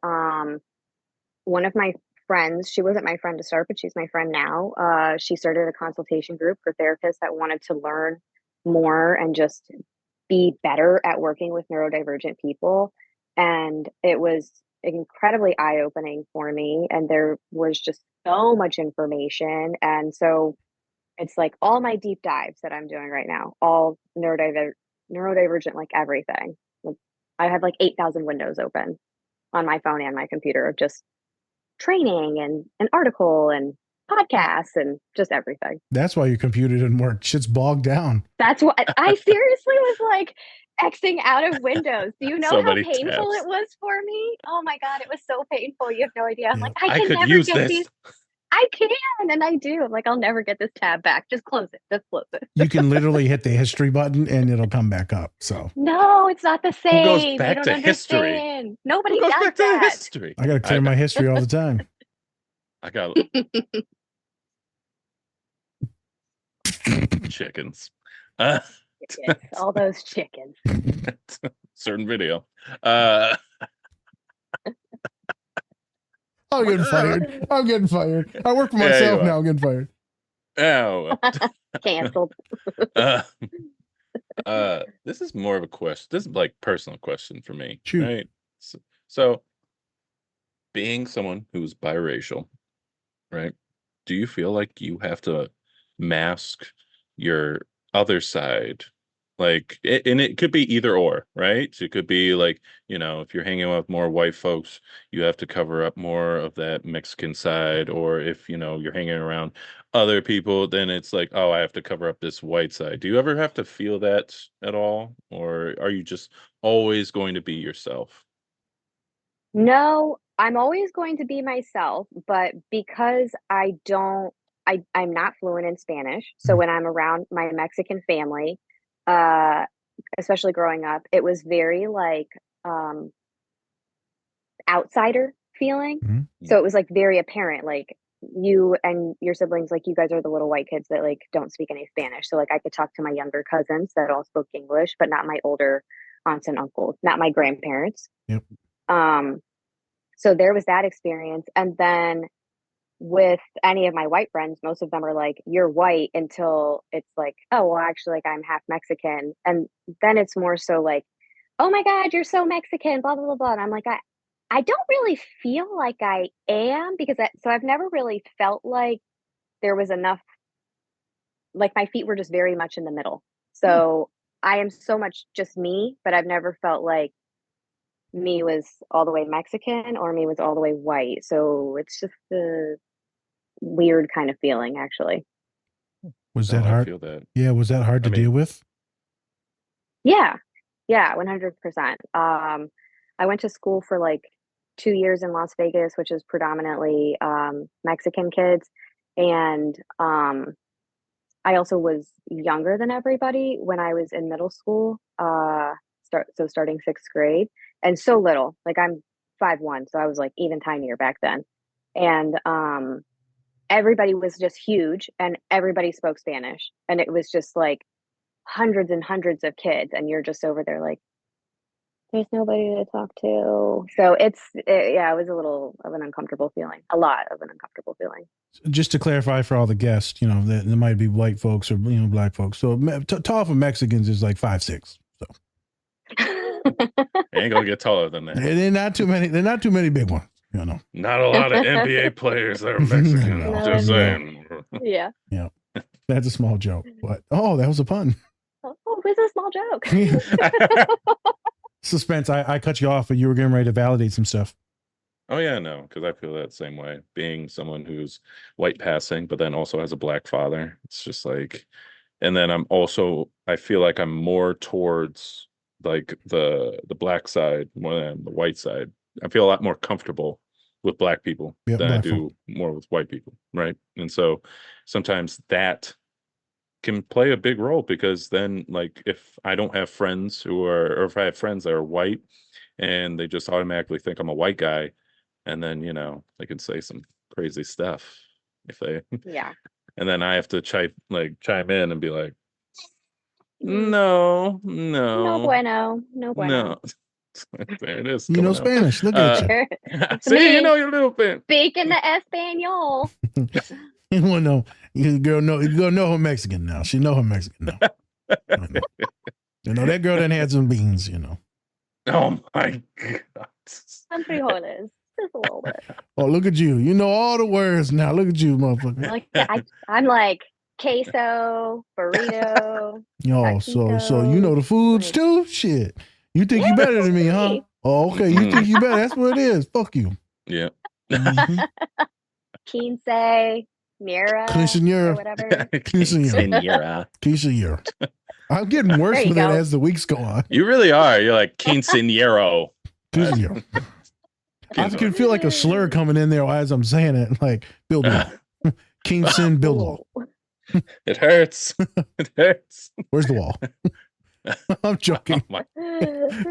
one of my friends, she wasn't my friend to start, but she's my friend now. She started a consultation group for therapists that wanted to learn more and just be better at working with neurodivergent people. And it was incredibly eye opening for me. And there was just so much information. And so it's like all my deep dives that I'm doing right now, all neurodivergent, like everything. Like, I have like 8,000 windows open on my phone and my computer of just training and an article and podcasts and just everything. That's why your computer didn't work. Shit's bogged down. That's what I seriously was like Xing out of Windows. Do you know So how many painful tabs. it was for me? Oh my God, it was so painful. You have no idea. I'm Yeah. like, I I can could never use get this. these. I can, and I do. I'm like, I'll never get this tab back. Just close it. Just close it. You can literally hit the history button and it'll come back up. So No, it's not the Who goes same. You back don't to history? understand. Who Nobody goes does back to the that. history? I got to clear my history all the time. I got chickens. Uh, Chickens, all those chickens. certain video. Uh, I'm getting fired. I'm getting fired. I work for Yeah, myself you are. now. I'm getting fired. oh, Canceled. uh, this is more of a question. This is like personal question for me, Shoot. right? So, being someone who's biracial, right? Do you feel like you have to mask your other side? Like, and it could be either or, right? So it could be like, if you're hanging out with more white folks, you have to cover up more of that Mexican side. Or if, you're hanging around other people, then it's like, oh, I have to cover up this white side. Do you ever have to feel that at all? Or are you just always going to be yourself? No, I'm always going to be myself, but because I'm not fluent in Spanish, so Mm. when I'm around my Mexican family, uh, especially growing up, it was very like um, outsider feeling. Mhm. So it was like very apparent, like you and your siblings, like you guys are the little white kids that like don't speak any Spanish. So like I could talk to my younger cousins that all spoke English, but not my older aunts and uncles, not my grandparents. Yep. Um, so there was that experience. And then with any of my white friends, most of them are like, you're white until it's like, oh, well, actually, like I'm half Mexican. And then it's more so like, oh my God, you're so Mexican, blah, blah, blah, blah. And I'm like, I don't really feel like I am because so I've never really felt like there was enough, like my feet were just very much in the middle. So I am so much just me, but I've never felt like me was all the way Mexican or me was all the way white. So it's just a weird kind of feeling, actually. Was No, that I hard? feel that. Yeah. Was that hard to I mean, deal with? Yeah. Yeah, 100%. I went to school for like 2 years in Las Vegas, which is predominantly Mexican kids. And I also was younger than everybody when I was in middle school. Starting sixth grade, and so little. Like I'm 5'1", so I was like even tinier back then. And everybody was just huge, and everybody spoke Spanish, and it was just like hundreds and hundreds of kids, and you're just over there like, There's nobody to talk to. So yeah, it was a little of an uncomfortable feeling. A lot of an uncomfortable feeling. Just to clarify for all the guests, you know, that there might be white folks or, you know, black folks. So tall for Mexicans is like 5'6". So Ain't gonna get taller than that. they're not too many. They're not too many big ones. You know, Not a lot of NBA players that are Mexican. No, Just no. saying. Yeah. Yeah, that's a small joke. But that was a pun. Oh, it's a small joke. Suspense. I cut you off, but you were getting ready to validate some stuff. Oh yeah, no, because I feel that same way. Being someone who's white passing, but then also has a black father, it's just like, and then I feel like I'm more towards like the black side more than the white side. I feel a lot more comfortable with black people Yeah, than I black do folk. more with white people, right? And so sometimes that can play a big role because then like if I don't have friends or if I have friends that are white and they just automatically think I'm a white guy, and then they can say some crazy stuff if they Yeah. and then I have to chime in and be like, Mm, no, No bueno. No bueno. no. There it is. You know coming out. Spanish. Look at you. It's See, you me. know your little bit. Speaking the Espanol. You want to know? You girl know her Mexican now. She know her Mexican now. You know that girl done had some beans. You know. Oh my God. Some frijoles. Just a little bit. Oh, look at you. You know all the words now. Look at you, motherfucker. Like I'm like queso, burrito. Yo, so taquito. you know the foods too? Shit. You think you better than me, huh? Oh, okay. You think you better. That's what it is. Fuck you. Yeah. Mhm. Quince, Mira, Quinceañera. or whatever. Quinceañera. Quinceañera. I'm getting worse There you with it go. as the weeks go on. You really are. You're like quinceañero. Quinceañera. I can feel like a slur coming in there as I'm saying it. Like, build wall. Kingston, build wall. It hurts. It hurts. Where's the wall? I'm joking. Oh my.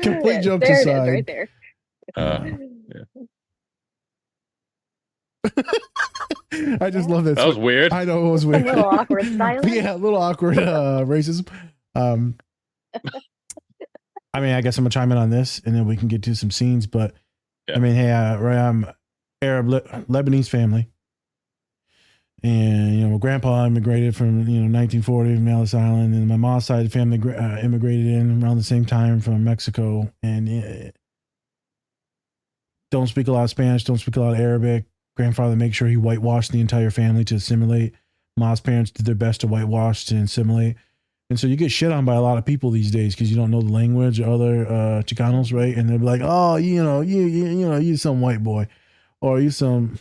Complete jokes there aside. It is, right there. I just love that. That was weird. I know it was weird. A little awkward silence. Yeah, a little awkward racism. I mean, I guess I'm gonna chime in on this, and then we can get to some scenes. But Yeah. I mean, hey, I'm Arab Lebanese family, and my grandpa immigrated from 1940 from Ellis Island, and my mom's side of the family immigrated in around the same time from Mexico, and don't speak a lot of Spanish, don't speak a lot of Arabic. Grandfather makes sure he whitewashed the entire family to assimilate. Mom's parents did their best to whitewash to assimilate. And so you get shit on by a lot of people these days because you don't know the language or other Chicanos, right? And they'll be like, "Oh, you some white boy, or you some."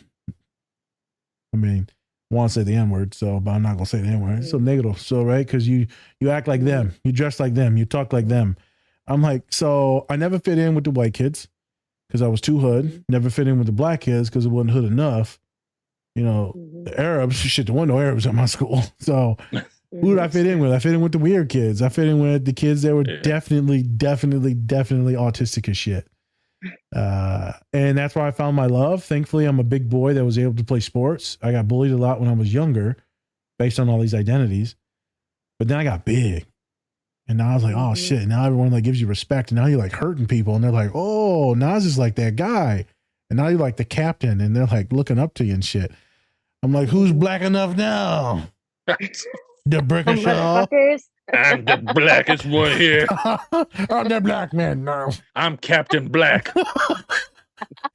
I mean, I want to say the N word, but I'm not gonna say the N word. It's so negative, so right? Because you act like them, you dress like them, you talk like them. I'm like, so I never fit in with the white kids because I was too hood. Never fit in with the black kids because it wasn't hood enough. The Arabs, shit, there weren't no Arabs at my school, so. Who did I fit in with? I fit in with the weird kids. I fit in with the kids that were definitely autistic as shit. And that's where I found my love. Thankfully, I'm a big boy that was able to play sports. I got bullied a lot when I was younger based on all these identities. But then I got big. And now I was like, oh shit. Now everyone like gives you respect. And now you're like hurting people. And they're like, oh, Nas is like that guy. And now you're like the captain. And they're like looking up to you and shit. I'm like, who's black enough now? The British Motherfuckers. I'm the blackest one here. I'm the black man now. I'm Captain Black.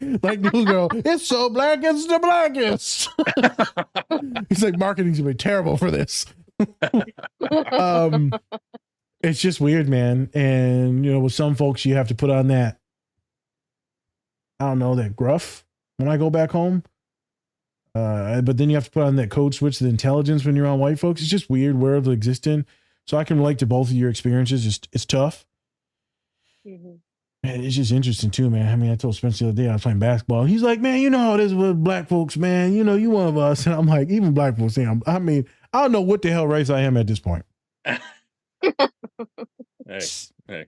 Like New Girl, it's so black, it's the blackest. He's like, marketing's gonna be terrible for this. It's just weird, man. And with some folks, you have to put on that, I don't know, that gruff when I go back home. But then you have to put on that code switch, the intelligence when you're on white folks. It's just weird world to exist in. So I can relate to both of your experiences. It's tough. Mm-hmm. And it's just interesting too, man. I mean, I told Spencer the other day I was playing basketball. He's like, man, you know how it is with black folks, man. You one of us. And I'm like, even black folks think I mean, I don't know what the hell race I am at this point. Hey,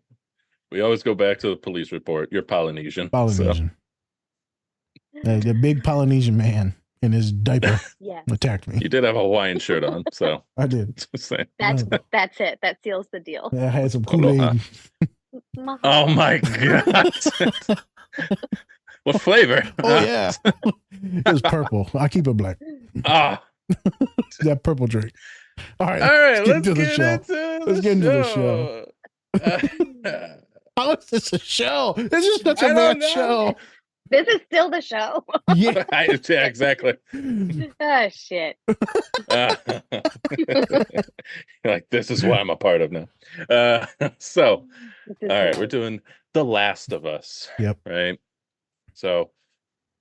we always go back to the police report. You're Polynesian. Polynesian. The big Polynesian man in his diaper attacked me. You did have a Hawaiian shirt on, so I did. That's it. That seals the deal. I had some Kool-Aid. Oh my god! What flavor? Oh yeah, it was purple. I keep it black. Ah. That purple drink. All right, All right, let's let's get into the get show. into Let's the get into the show. show. How is this a show? This is such I a don't bad know. show. This is still the show. Yeah. Yeah, exactly. Oh shit. Like, this is what I'm a part of now. So, This all is right, the- we're doing The Last of Us. Yep. Right. So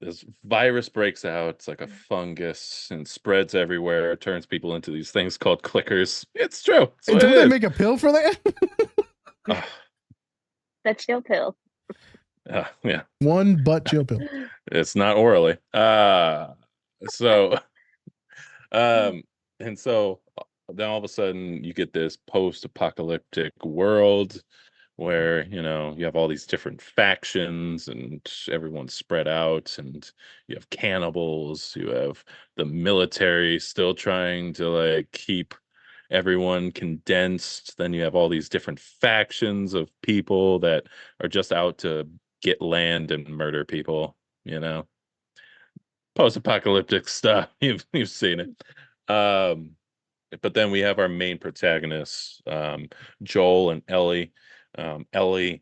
this virus breaks out. It's like a fungus and spreads everywhere. It turns people into these things called clickers. It's true. It's And what don't it they is. make a pill for that? Ah, the chill pill. yeah, One butt chill pill. it's not orally. So um and so then all of a sudden you get this post-apocalyptic world where, you have all these different factions and everyone's spread out, and you have cannibals, you have the military still trying to like keep everyone condensed. Then you have all these different factions of people that are just out to get land and murder people, post-apocalyptic stuff. You've seen it. But then we have our main protagonists, Joel and Ellie. Ellie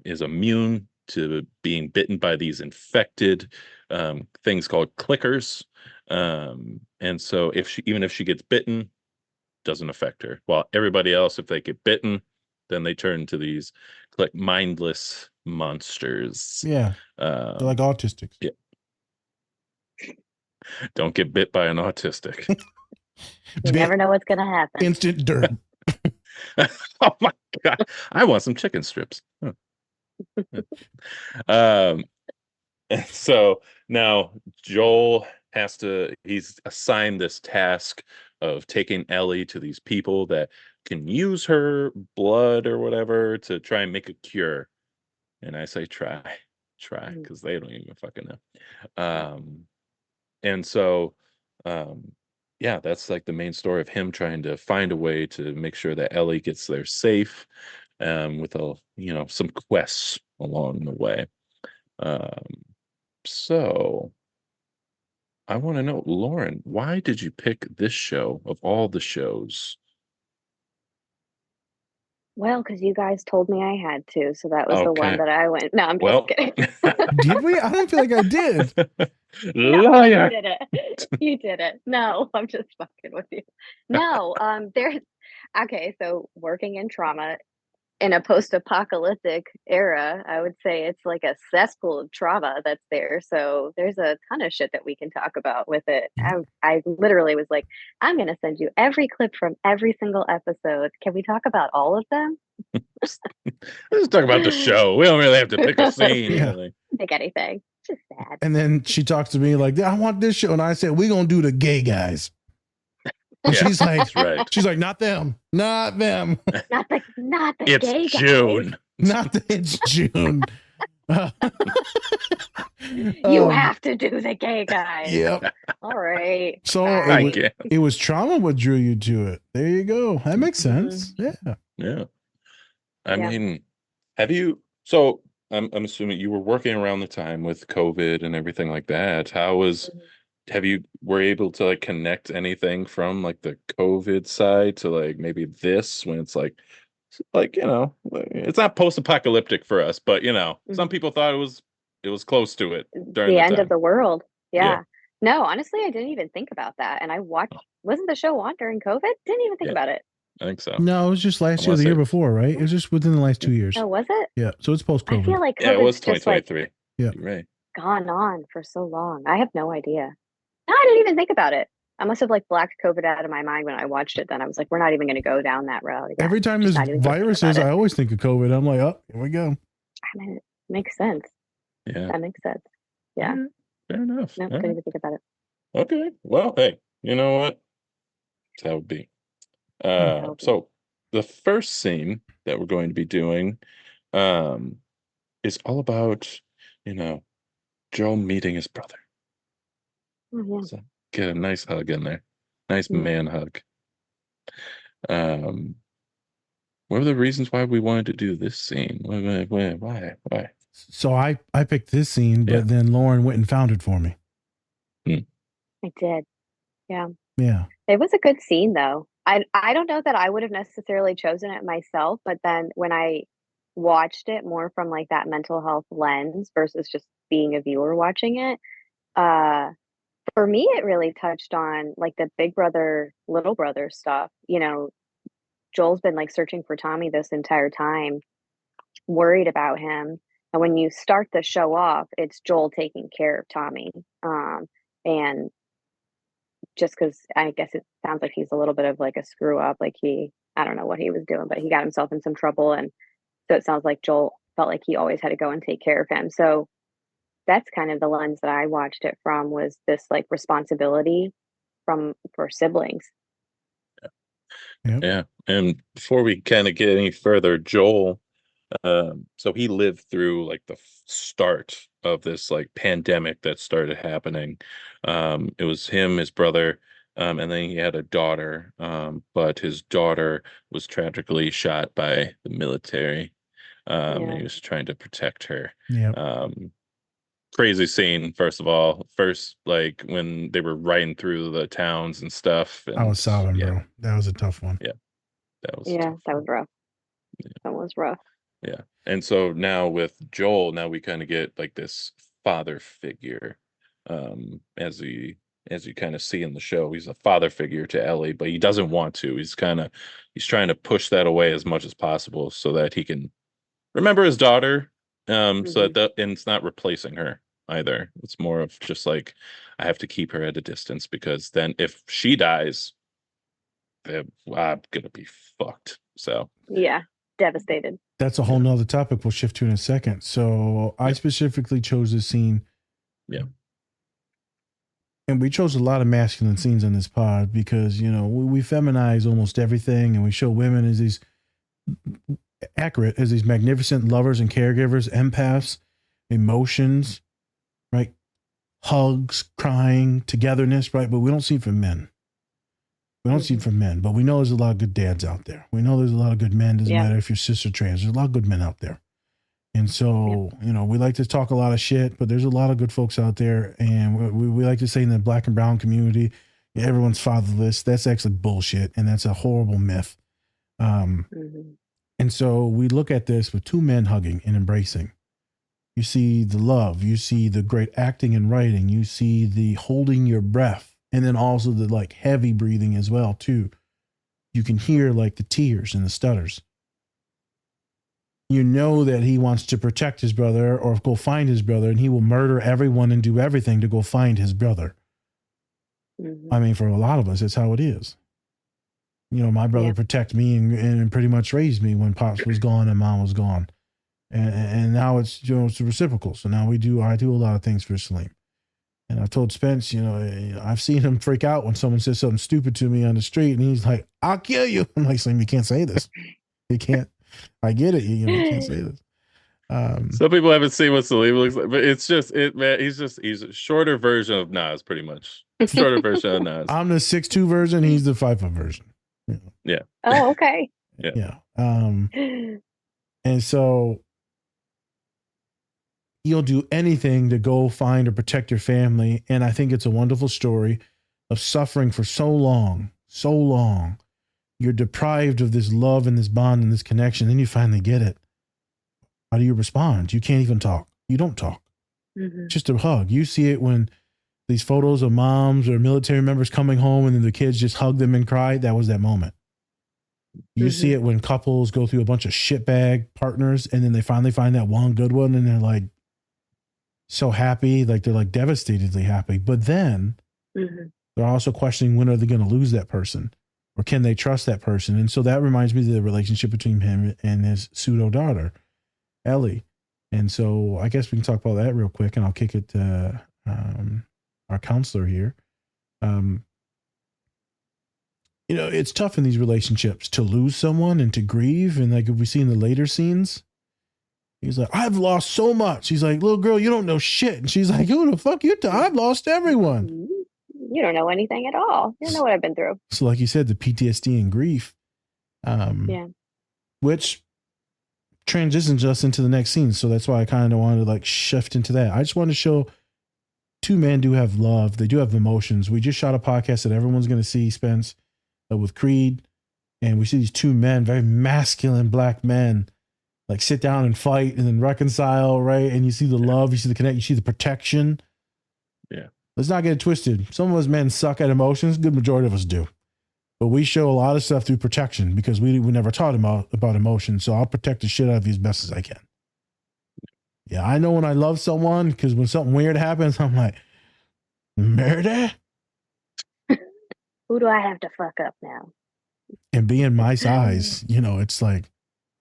is immune to being bitten by these infected things called clickers. And so even if she gets bitten, doesn't affect her. While everybody else, if they get bitten, then they turn into these mindless monsters. Yeah, Um, they're like autistics. yeah. Don't get bit by an autistic. You never know what's gonna happen. Instant dirt. Oh my god! I want some chicken strips. Huh. um, and so now Joel he's assigned this task of taking Ellie to these people that can use her blood or whatever to try and make a cure. And I say try, because they don't even fucking know. And so, yeah, that's like the main story of him trying to find a way to make sure that Ellie gets there safe, with some quests along the way. So I want to know, Lauren, why did you pick this show of all the shows? Well, because you guys told me I had to, so that was the one Okay. that I went. No, I'm Well, just kidding. Did we? I don't feel like I did. No, liar. you did it. You did it. No, I'm just fucking with you. No, there's okay, so working in trauma in a post-apocalyptic era, I would say it's like a cesspool of trauma that's there. So there's a ton of shit that we can talk about with it. I literally was like, I'm gonna send you every clip from every single episode. Can we talk about all of them? Let's talk about the show. We don't really have to pick a scene. Yeah. Really. Pick anything. Just sad. And then she talks to me like, I want this show. And I said, we're going to do the gay guys. And Yeah, she's like, that's right. she's like, not them. Not them. Not the It's gay guys. June. Not that it's June. You have to do the gay guys. Yep. All right. So I it was, guess. it was trauma what drew you to it. There you go. That makes sense. Yeah. Yeah. I Yeah. mean, have you? So I'm assuming you were working around the time with COVID and everything like that. Have you were able to like connect anything from like the COVID side to like maybe this when it's like it's not post-apocalyptic for us, but some people thought it was close to it during The the end time. of the world. Yeah. Yeah. No, honestly, I didn't even think about that. And I watched, wasn't the show on during COVID? Didn't even think Yeah. about it. I think so. No, it was just last year, Unless the year it- before, right? It was just within the last 2 years. Oh, was it? Yeah. So it's post I COVID. feel like Yeah, it was COVID's just like 2023. Yeah. You're right. gone on for so long. I have no idea. No, I didn't even think about it. I must have like blacked COVID out of my mind when I watched it. Then I was like, we're not even going to go down that road. Again. Every time Just there's not even thinking viruses, about I it. always think of COVID. I'm like, oh, here we go. I mean, it makes sense. Yeah. That makes sense. Yeah. Fair enough. No, All couldn't right. even think about it. Okay. Well, hey, you know what? That's how it be. So the first scene that we're going to be doing is all about, Joe meeting his brother. Oh, yeah. So get a nice hug in there. Nice man hug. What were the reasons why we wanted to do this scene? Why? So I picked this scene, Yeah. but then Lauren went and found it for me. I did. Yeah. Yeah. It was a good scene though. I don't know that I would have necessarily chosen it myself, but then when I watched it more from like that mental health lens versus just being a viewer watching it, uh for me it really touched on like the big brother, little brother stuff. You know, Joel's been like searching for Tommy this entire time, worried about him. And when you start the show off, it's Joel taking care of Tommy. And just because I guess it sounds like he's a little bit of like a screw up, like I don't know what he was doing, but he got himself in some trouble. And so it sounds like Joel felt like he always had to go and take care of him. So that's kind of the lens that I watched it from, was this like responsibility for siblings. Yep. Yeah. And before we kind of get any further, Joel, so he lived through like the start of this like pandemic that started happening. It was him, his brother, and then he had a daughter, but his daughter was tragically shot by the military. And he was trying to protect her. Yeah. Crazy scene, first of all. First, like when they were riding through the towns and stuff. And I was sobbing, yeah, bro. That was a tough one. yeah, that was Yeah, tough. that was rough. That was rough. Yeah. And so now with Joel, now we kind of get like this father figure. As you kind of see in the show, he's a father figure to Ellie, but he doesn't want to. He's trying to push that away as much as possible so that he can remember his daughter. So that and it's not replacing her either. It's more of just like, I have to keep her at a distance, because then if she dies, I'm gonna be fucked. So Yeah, devastated. That's a whole nother topic we'll shift to in a second. So I specifically chose this scene. Yeah. And we chose a lot of masculine scenes on this pod because, you know, we feminize almost everything, and we show women as these accurate, as these magnificent lovers and caregivers, empaths, emotions, right? Hugs, crying, togetherness, right? But we don't see it from men. We don't see it from men, but we know there's a lot of good dads out there. We know there's a lot of good men. Doesn't matter if you're cis or trans. There's a lot of good men out there. And so, you know, we like to talk a lot of shit, but there's a lot of good folks out there. And we like to say in the black and brown community, everyone's fatherless. That's actually bullshit. And that's a horrible myth. And so we look at this with two men hugging and embracing. You see the love. You see the great acting and writing. You see the holding your breath. And then also the like heavy breathing as well, too. You can hear like the tears and the stutters. You know that he wants to protect his brother or go find his brother, and he will murder everyone and do everything to go find his brother. I mean, for a lot of us, it's how it is. You know, my brother protected me and pretty much raised me when Pops was gone and Mom was gone. And now it's, you know, it's reciprocal. So now I do a lot of things for Salim. And I've told Spence, you know, I've seen him freak out when someone says something stupid to me on the street, and he's like, "I'll kill you." I'm like, "Salim, you can't say this. You can't. I get it. You can't say this." Some people haven't seen what Salim looks like, but it's just man. He's a shorter version of Nas, pretty much. Shorter version of Nas. I'm the 6'2" version. He's the 5'0" version. Yeah. Oh, okay. Yeah. And so you'll do anything to go find or protect your family. And I think it's a wonderful story of suffering for so long. You're deprived of this love and this bond and this connection. Then you finally get it. How do you respond? You can't even talk. You don't talk. Just a hug. You see it when these photos of moms or military members coming home and then the kids just hug them and cry. That was that moment. You see it when couples go through a bunch of shitbag partners and then they finally find that one good one and they're like so happy, like they're like devastatedly happy. But then they're also questioning, when are they going to lose that person, or can they trust that person? And so that reminds me of the relationship between him and his pseudo daughter, Ellie. And so I guess we can talk about that real quick, and I'll kick it to our counselor here. You know, it's tough in these relationships to lose someone and to grieve. And like if we see in the later scenes, he's like, "I've lost so much." He's like, "Little girl, you don't know shit." And she's like, "Who the fuck you? I've lost everyone." You don't know anything at all. You don't know what I've been through. So like you said, the PTSD and grief. which transitions us into the next scene. So that's why I kind of wanted to like shift into that. I just wanted to show two men do have love. They do have emotions. We just shot a podcast that everyone's going to see, Spence, with Creed. And we see these two men, very masculine black men, like sit down and fight and then reconcile, right? And you see the love, you see the connect, you see the protection. Yeah. Let's not get it twisted. Some of us men suck at emotions. Good majority of us do. But we show a lot of stuff through protection because we never taught him about emotion. So I'll protect the shit out of you as best as I can. Yeah, I know when I love someone because when something weird happens, I'm like, murder? Who do I have to fuck up now? And being my size, you know, it's like,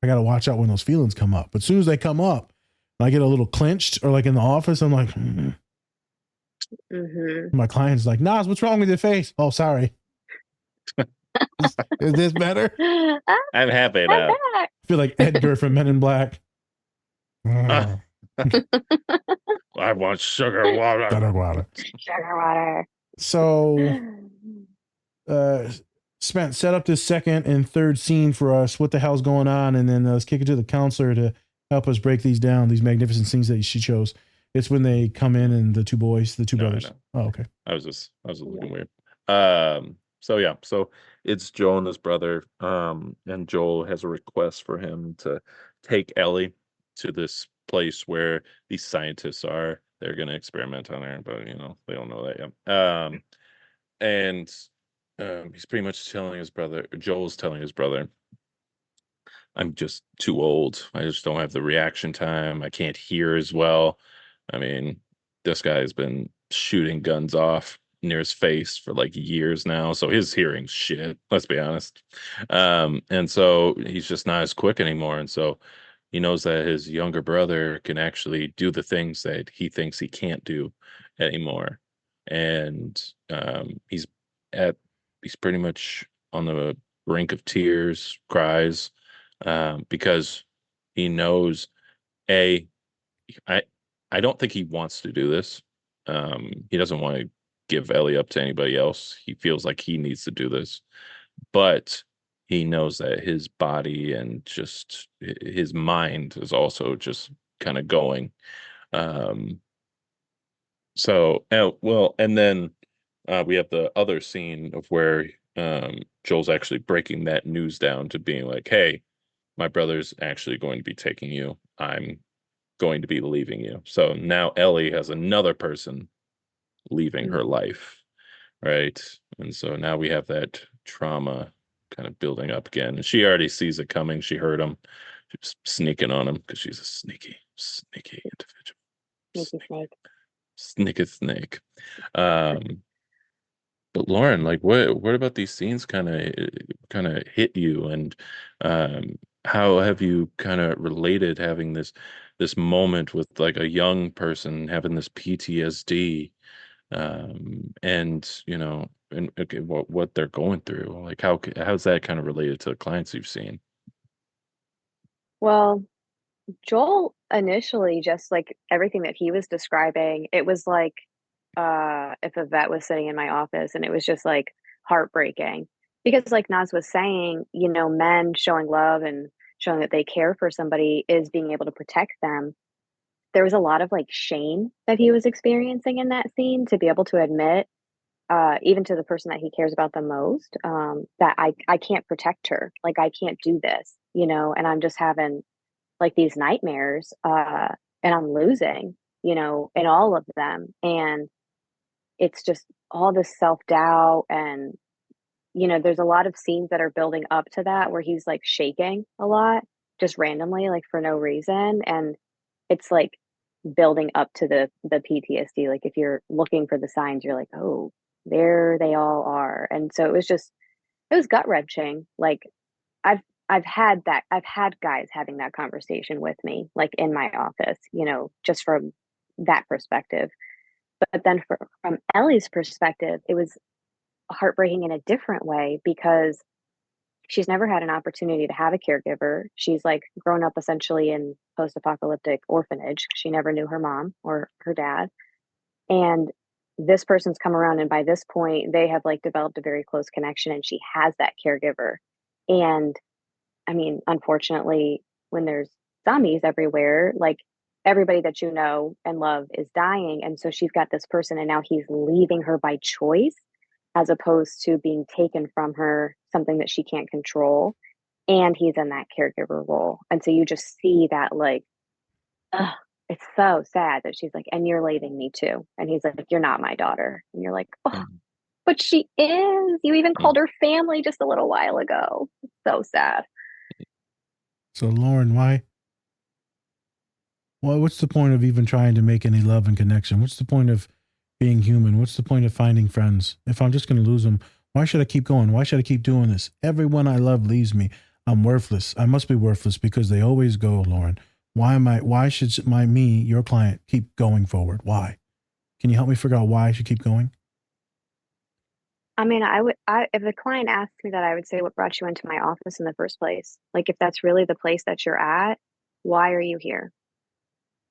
I got to watch out when those feelings come up. But as soon as they come up, I get a little clenched or like in the office, I'm like, My client's like, Nas, what's wrong with your face? Oh, sorry. Is this better? I'm happy now. I feel like Edgar from Men in Black. I want sugar water. Sugar water. Sugar water. So, Spence, set up this second and third scene for us. What the hell's going on? And then let's kick it to the counselor to help us break these down, these magnificent scenes that she chose. It's when they come in and the two brothers. Oh, okay. I was looking weird. So it's Joel and his brother. And Joel has a request for him to take Ellie to this place where these scientists are. They're gonna experiment on her, but they don't know that yet. And he's pretty much telling his brother, Joel's telling his brother, I'm just too old. I just don't have the reaction time. I can't hear as well. I mean, this guy's been shooting guns off near his face for like years now, so his hearing's shit, let's be honest. And so he's just not as quick anymore. And so he knows that his younger brother can actually do the things that he thinks he can't do anymore. And he's pretty much on the brink of tears, cries, because he knows I I don't think he wants to do this. He doesn't want to give Ellie up to anybody else. He feels like he needs to do this, but he knows that his body and just his mind is also just kind of going. And then we have the other scene of where Joel's actually breaking that news down to being like, hey, my brother's actually going to be taking you. I'm going to be leaving you. So now Ellie has another person leaving her life, right? And so now we have that trauma kind of building up again. And she already sees it coming. She heard him. She was sneaking on him because she's a sneaky individual. Sneaky snake. But Lauren, like, what about these scenes kind of hit you, and how have you kind of related having this moment with like a young person having this PTSD, and and okay, what they're going through, like how's that kind of related to the clients you've seen? Well, Joel initially, just like everything that he was describing, it was like if a vet was sitting in my office, and it was just like heartbreaking because like Nas was saying, men showing love and showing that they care for somebody is being able to protect them. There was a lot of like shame that he was experiencing in that scene to be able to admit, even to the person that he cares about the most, that I can't protect her. Like I can't do this, and I'm just having like these nightmares, and I'm losing, in all of them. And it's just all this self-doubt. And there's a lot of scenes that are building up to that where he's like shaking a lot just randomly, like for no reason. And it's like building up to the PTSD. Like if you're looking for the signs, you're like, oh, there they all are. And so it was gut wrenching. Like I've I've had guys having that conversation with me, like in my office, just from that perspective. But then from Ellie's perspective, it was heartbreaking in a different way because she's never had an opportunity to have a caregiver. She's like grown up essentially in post-apocalyptic orphanage. She never knew her mom or her dad. And this person's come around, and by this point they have like developed a very close connection, and she has that caregiver. And I mean, unfortunately, when there's zombies everywhere, like everybody that you know and love is dying. And so she's got this person, and now he's leaving her by choice as opposed to being taken from her, something that she can't control. And he's in that caregiver role. And so you just see that, like, ugh, it's so sad that she's like, and you're leaving me too. And he's like, you're not my daughter. And you're like, oh, but she is. You even called her family just a little while ago. It's so sad. So Lauren, why? Well, what's the point of even trying to make any love and connection? What's the point of being human? What's the point of finding friends? If I'm just going to lose them, why should I keep going? Why should I keep doing this? Everyone I love leaves me. I'm worthless. I must be worthless because they always go, Lauren. Why should me, your client, keep going forward? Why? Can you help me figure out why I should keep going? I mean, if the client asked me that, I would say, what brought you into my office in the first place? Like, if that's really the place that you're at, why are you here?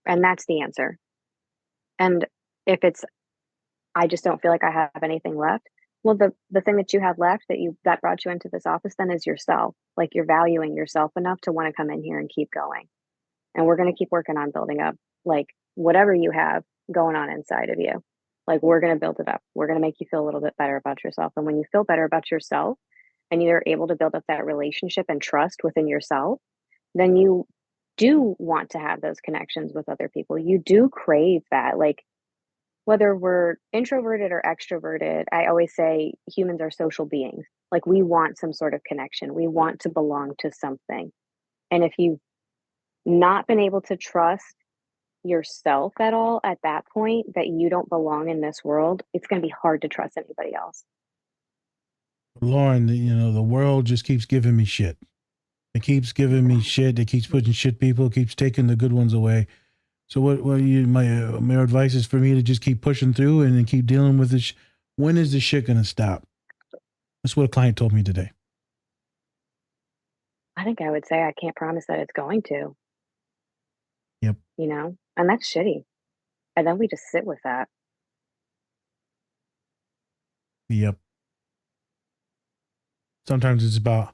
And that's the answer. And if it's, I just don't feel like I have anything left. Well, the thing that you have left that brought you into this office then is yourself. Like, you're valuing yourself enough to want to come in here and keep going. And we're going to keep working on building up, like, whatever you have going on inside of you. Like, we're going to build it up. We're going to make you feel a little bit better about yourself. And when you feel better about yourself and you're able to build up that relationship and trust within yourself, then you do want to have those connections with other people. You do crave that. Like, whether we're introverted or extroverted, I always say humans are social beings. Like, we want some sort of connection. We want to belong to something. And if you've not been able to trust yourself at all at that point, that you don't belong in this world, it's going to be hard to trust anybody else. Lauren, the world just keeps giving me shit. It keeps giving me shit. It keeps putting shit people. It keeps taking the good ones away. So my advice is for me to just keep pushing through and then keep dealing with this. When is this shit going to stop? That's what a client told me today. I think I would say I can't promise that it's going to. Yep. And that's shitty. And then we just sit with that. Yep. Sometimes it's about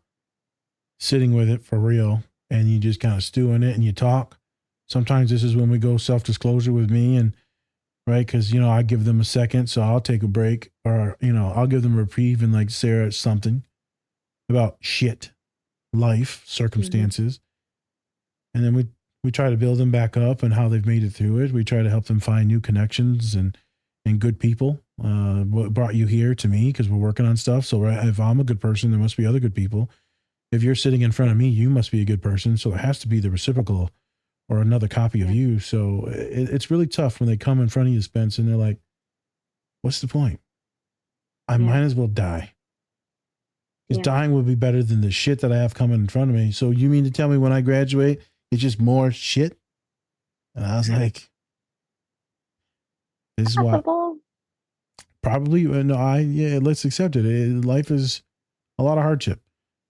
sitting with it for real, and you just kind of stew in it and you talk. Sometimes this is when we go self-disclosure with me, and right, because I give them a second, so I'll take a break, or I'll give them a reprieve and like Sarah something about shit, life, circumstances, and then we try to build them back up and how they've made it through it. We try to help them find new connections and good people. What brought you here to me? Because we're working on stuff. So if I'm a good person, there must be other good people. If you're sitting in front of me, you must be a good person. So there has to be the reciprocal or another copy of you. So it's really tough when they come in front of you, Spence, and they're like, what's the point? I might as well die. Because dying would be better than the shit that I have coming in front of me. So you mean to tell me when I graduate, it's just more shit? And I was like, this is why. Probably, let's accept it. Life is a lot of hardship.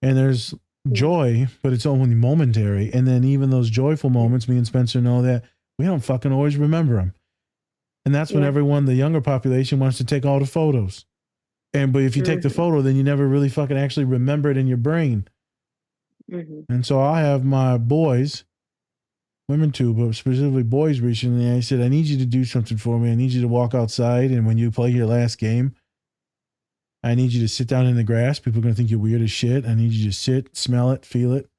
And there's joy, but it's only momentary. And then even those joyful moments, me and Spencer know that we don't fucking always remember them. And that's when everyone, the younger population, wants to take all the photos. But if you take the photo, then you never really fucking actually remember it in your brain. And so I have my boys, women too, but specifically boys recently. I said, I need you to do something for me. I need you to walk outside. And when you play your last game, I need you to sit down in the grass. People are going to think you're weird as shit. I need you to sit, smell it, feel it.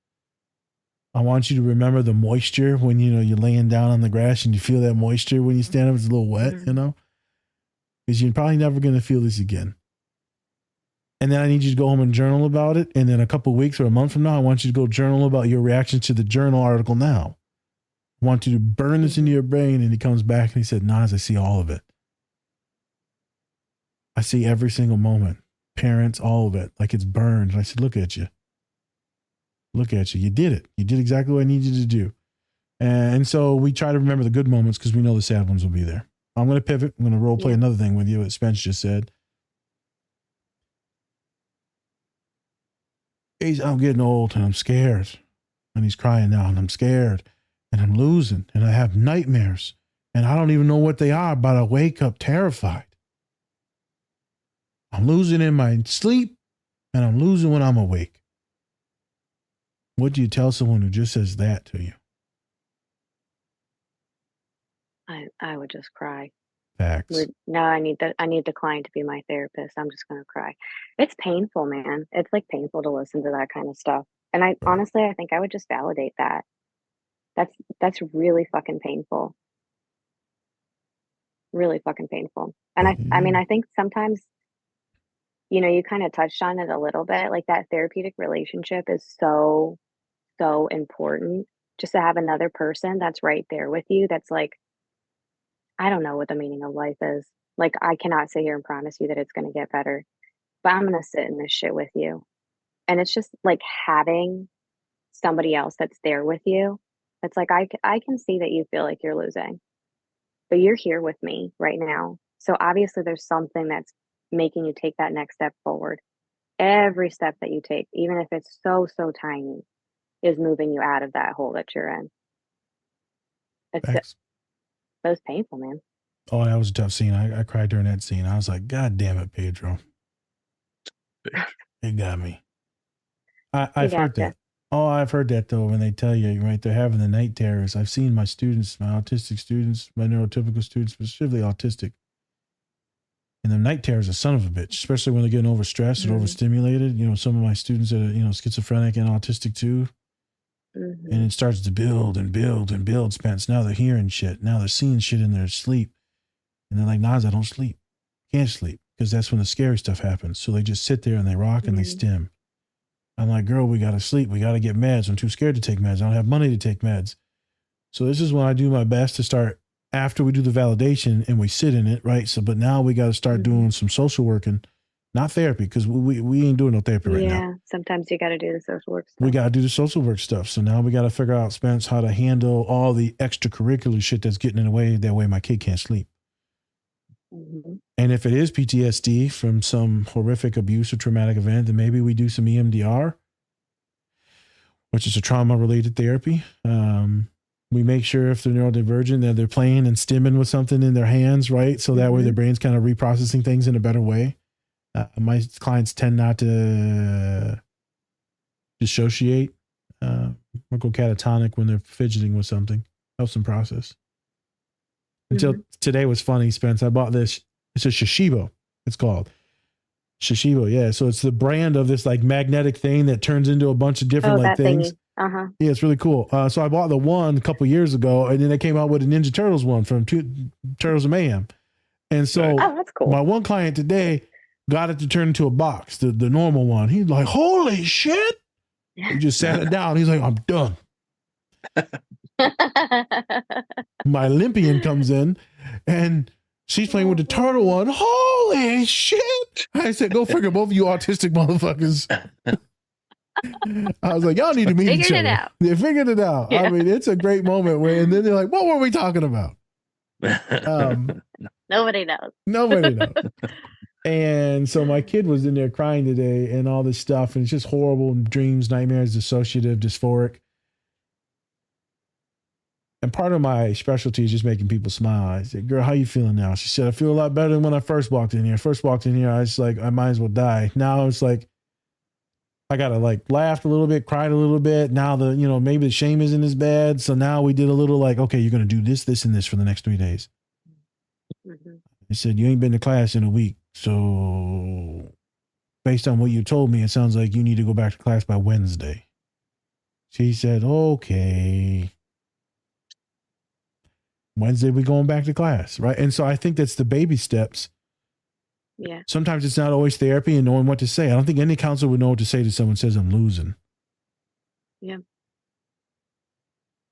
I want you to remember the moisture when, you're laying down on the grass and you feel that moisture when you stand up. It's a little wet, because you're probably never going to feel this again. And then I need you to go home and journal about it. And then a couple of weeks or a month from now, I want you to go journal about your reaction to the journal article now. I want you to burn this into your brain. And he comes back and he said, Nas, I see all of it. I see every single moment. Parents, all of it. Like it's burned. And I said, look at you. Look at you. You did it. You did exactly what I need you to do. And so we try to remember the good moments because we know the sad ones will be there. I'm going to pivot. I'm going to role play another thing with you, what Spence just said. I'm getting old and I'm scared. And he's crying now and I'm scared and I'm losing and I have nightmares and I don't even know what they are, but I wake up terrified. I'm losing in my sleep and I'm losing when I'm awake. What do you tell someone who just says that to you? I would just cry. Facts. No, I need the client to be my therapist. I'm just gonna cry. It's painful, man. It's like painful to listen to that kind of stuff. And I honestly, I think I would just validate that. That's really fucking painful. Really fucking painful. And I mean, I think sometimes, you kind of touched on it a little bit, like that therapeutic relationship is so, so important. Just to have another person that's right there with you, that's like, I don't know what the meaning of life is. Like, I cannot sit here and promise you that it's going to get better, but I'm going to sit in this shit with you. And it's just like having somebody else that's there with you. It's like, I can see that you feel like you're losing, but you're here with me right now. So obviously, there's something that's making you take that next step forward. Every step that you take, even if it's so, so tiny, is moving you out of that hole that you're in. Facts. It was painful, man. Oh, that was a tough scene. I cried during that scene. I was like, God damn it, Pedro. It got me. I've heard that. Oh, I've heard that though. When they tell you, right, they're having the night terrors. I've seen my students, my autistic students, my neurotypical students, specifically autistic. And the night terrors are son of a bitch, especially when they're getting overstressed or overstimulated. Some of my students are, schizophrenic and autistic too. And it starts to build and build and build, Spence. Now they're hearing shit. Now they're seeing shit in their sleep. And they're like, Nas, I don't sleep. Can't sleep. Because that's when the scary stuff happens. So they just sit there and they rock and they stim. I'm like, girl, we got to sleep. We got to get meds. I'm too scared to take meds. I don't have money to take meds. So this is when I do my best to start after we do the validation and we sit in it, right? So, but now we got to start doing some social working, not therapy, because we ain't doing no therapy right now. Yeah, sometimes you got to do the social work stuff. We got to do the social work stuff. So now we got to figure out, Spence, how to handle all the extracurricular shit that's getting in the way. That way my kid can't sleep. And if it is PTSD from some horrific abuse or traumatic event, then maybe we do some EMDR, which is a trauma-related therapy. We make sure if they're neurodivergent that they're playing and stimming with something in their hands, right? So that way their brain's kind of reprocessing things in a better way. My clients tend not to dissociate or go catatonic when they're fidgeting with something. Helps them process. Until today was funny, Spence. I bought this. It's a Shishibo. It's called Shishibo. Yeah. So it's the brand of this like magnetic thing that turns into a bunch of different like things. Uh-huh. Yeah, it's really cool. So I bought the one a couple years ago, and then they came out with a Ninja Turtles one from Turtles of Mayhem. And so that's cool. My one client today got it to turn into a box, the normal one. He's like, holy shit. He just sat it down. He's like, I'm done. My Olympian comes in and she's playing with the turtle one. Holy shit. I said, go figure, both of you autistic motherfuckers. I was like, y'all need to meet each other. They figured it out. Yeah. I mean, it's a great moment and then they're like, what were we talking about? Nobody knows. Nobody knows. And so my kid was in there crying today and all this stuff. And it's just horrible dreams, nightmares, dissociative, dysphoric. And part of my specialty is just making people smile. I said, girl, how you feeling now? She said, I feel a lot better than when I first walked in here. I was like, I might as well die. Now it's like, I got to like laugh a little bit, cried a little bit. Now maybe the shame isn't as bad. So now we did a little like, okay, you're going to do this, this, and this for the next 3 days. He said, you ain't been to class in a week. So based on what you told me, it sounds like you need to go back to class by Wednesday. She said, okay. Wednesday, we're going back to class, right? And so I think that's the baby steps. Yeah. Sometimes it's not always therapy and knowing what to say. I don't think any counselor would know what to say to someone who says I'm losing. Yeah.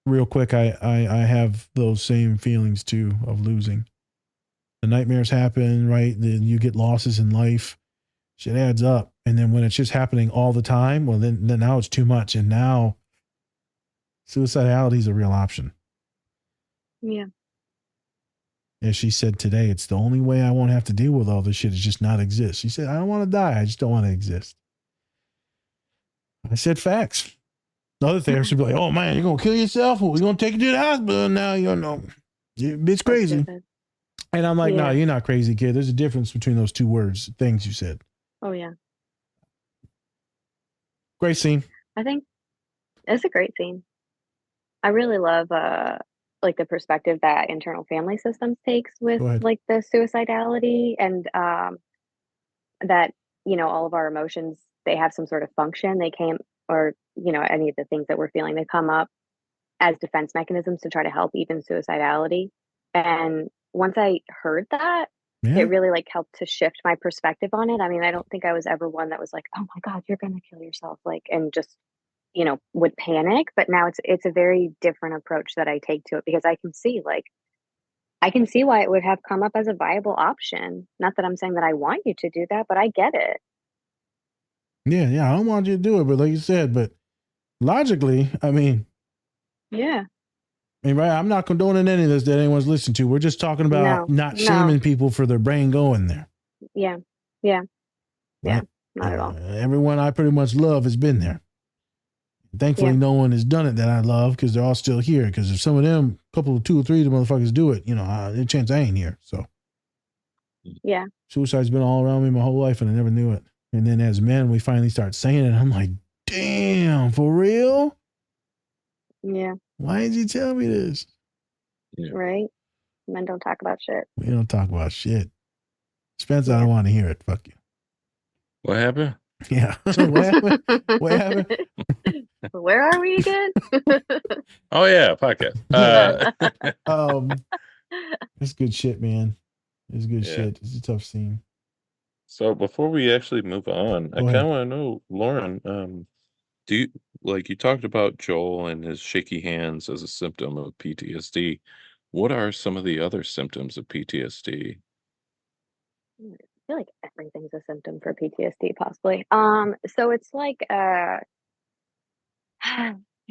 Real quick, I have those same feelings too of losing. The nightmares happen, right? Then you get losses in life. Shit adds up. And then when it's just happening all the time, well, then now it's too much. And now suicidality is a real option. Yeah. As she said today, it's the only way I won't have to deal with all this shit is just not exist. She said, I don't want to die. I just don't want to exist. I said, facts. The other therapist would be like, oh man, you're going to kill yourself? Or we're going to take you to the hospital now. It's crazy. And I'm like, no, you're not crazy, kid. There's a difference between those two things you said. Oh, yeah. Great scene. I think It's a great scene. I really love like the perspective that internal family systems takes with Go ahead. like the suicidality and that, you know, all of our emotions, they have some sort of function. They came or, you know, any of the things that we're feeling, they come up as defense mechanisms to try to help even suicidality. And once I heard that, Yeah. it really like helped to shift my perspective on it. I mean, I don't think I was ever one that was like, "Oh my god, you're going to kill yourself," like and just, you know, would panic, but now it's a very different approach that I take to it because I can see why it would have come up as a viable option. Not that I'm saying that I want you to do that, but I get it. Yeah, yeah. I don't want you to do it, but like you said, but logically, Yeah. right, I'm not condoning any of this that anyone's listening to. We're just talking about No. not No. shaming people for their brain going there. Yeah. Yeah. Yeah. Right? Not at all. Everyone I pretty much love has been there. Thankfully, Yeah. no one has done it that I love because they're all still here. Because if some of them, couple of 2 or 3 of the motherfuckers do it, you know, the chance I ain't here. So Yeah. suicide's been all around me my whole life, and I never knew it. And then as men, we finally start saying it. I'm like, damn, for real? Yeah. Why did you tell me this? Yeah. Right? Men don't talk about shit. We don't talk about shit. Spence, I Yeah. don't want to hear it. Fuck you. What happened? Yeah. What happened? What happened? Where are we again? Oh yeah, podcast. It's good shit, man. It's good Yeah. shit. It's a tough scene. So before we actually move on, I Go kind ahead. of want to know, Lauren, do you like you talked about Joel and his shaky hands as a symptom of PTSD? What are some of the other symptoms of PTSD? I feel like everything's a symptom for PTSD, possibly. So it's like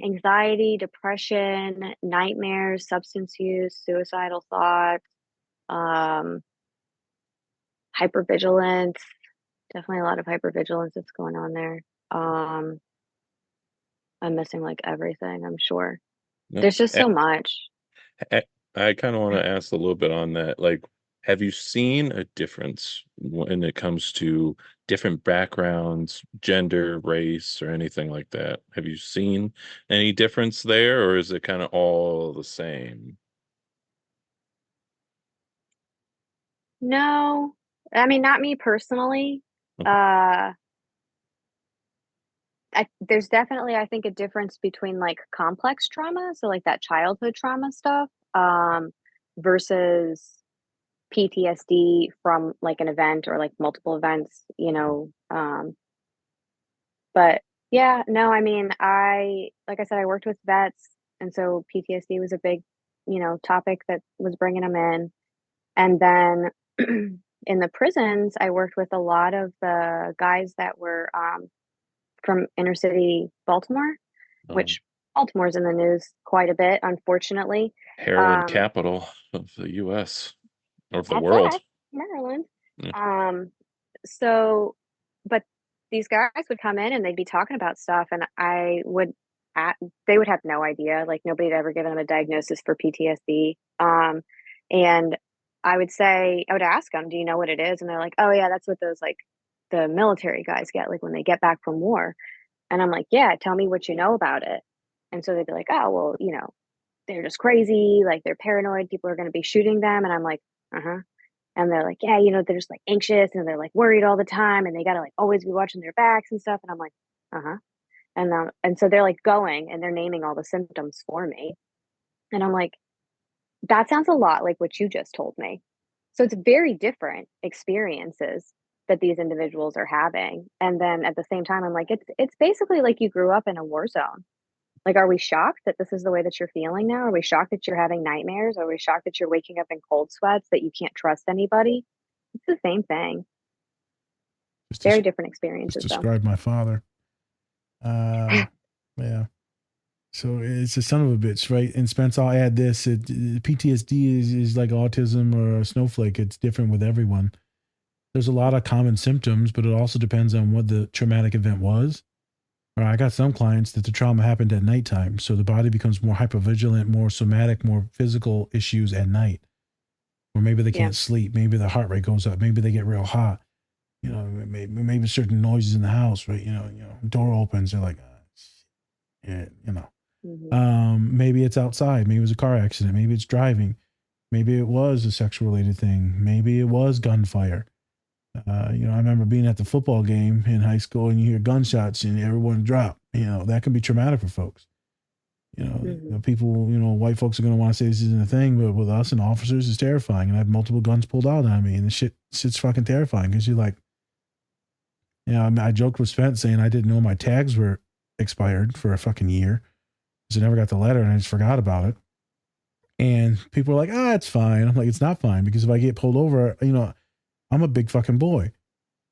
anxiety, depression, nightmares, substance use, suicidal thoughts, um, hypervigilance. Definitely a lot of hypervigilance that's going on there. Um, I'm missing like everything, I'm sure. No, There's just so much. I kind of want to ask a little bit on that. Like, have you seen a difference when it comes to different backgrounds, gender, race, or anything like that? Have you seen any difference there, or is it kind of all the same? No, I mean, not me personally. Okay. Uh, there's definitely, I think, a difference between like complex trauma, so like that childhood trauma stuff, versus PTSD from like an event or like multiple events, you know. But yeah, no, I mean, like I said, I worked with vets, and so PTSD was a big, you know, topic that was bringing them in. And then in the prisons, I worked with a lot of the guys that were from inner city Baltimore, Um, which Baltimore's in the news quite a bit, unfortunately. Heroin Um, capital of the U.S. or of the that's world. right, Maryland. Yeah. So, but these guys would come in and they'd be talking about stuff, and they would have no idea. Like nobody had ever given them a diagnosis for PTSD. And I would ask them, "Do you know what it is?" And they're like, "Oh yeah, that's what those like the military guys get, like when they get back from war." And I'm like, "Yeah, tell me what you know about it." And so they'd be like, "Oh, well, you know, they're just crazy, like they're paranoid, people are going to be shooting them." And I'm like, "Uh-huh." And they're like, "Yeah, you know, they're just like anxious and they're like worried all the time and they got to like always be watching their backs and stuff." And I'm like, "Uh-huh." And so they're like going and they're naming all the symptoms for me. And I'm like, "That sounds a lot like what you just told me." So it's very different experiences that these individuals are having. And then at the same time, I'm like, it's basically like you grew up in a war zone. Like, are we shocked that this is the way that you're feeling now? Are we shocked that you're having nightmares? Are we shocked that you're waking up in cold sweats, that you can't trust anybody? It's the same thing. Very different Just experiences, though. described my father. Yeah. So it's a son of a bitch, right? And Spence, I'll add this: PTSD is like autism or a snowflake. It's different with everyone. There's a lot of common symptoms, but it also depends on what the traumatic event was. Or I got some clients that the trauma happened at nighttime, so the body becomes more hypervigilant, more somatic, more physical issues at night. Or maybe they Yeah. can't sleep. Maybe the heart rate goes up. Maybe they get real hot. You know, maybe certain noises in the house, right? You know, door opens. They're like, You know, Mhm. maybe it's outside. Maybe it was a car accident. Maybe it's driving. Maybe it was a sexual related thing. Maybe it was gunfire. You know, I remember being at the football game in high school and you hear gunshots and everyone drop. You know, that can be traumatic for folks. Mhm. People, white folks are going to want to say this isn't a thing, but with us and officers, it's terrifying. And I have multiple guns pulled out on me, and the shit's fucking terrifying because you're like, I mean, I joked with Spence saying I didn't know my tags were expired for a fucking year because I never got the letter and I just forgot about it. And people are like, it's fine. I'm like, it's not fine because if I get pulled over, I'm a big fucking boy.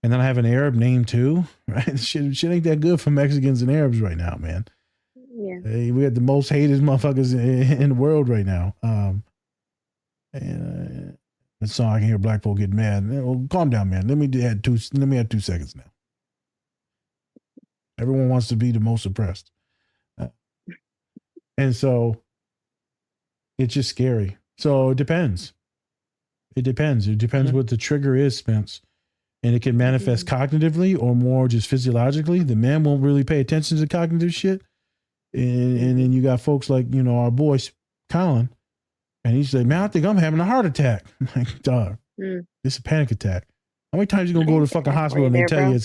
And then I have an Arab name too, right? Shit ain't that good for Mexicans and Arabs right now, man. Yeah. We got the most hated motherfuckers in the world right now. And so I can hear black folk get mad. Well, calm down, man. Let me add 2 seconds now. Everyone wants to be the most oppressed, and so it's just scary. So it depends. It depends. It depends what the trigger is, Spence. And it can manifest cognitively or more just physiologically. The man won't really pay attention to cognitive shit. And then you got folks like, our boy Colin, and he's like, man, I think I'm having a heart attack. I'm like, dog, it's a panic attack. How many times you gonna go to the fucking hospital and they tell you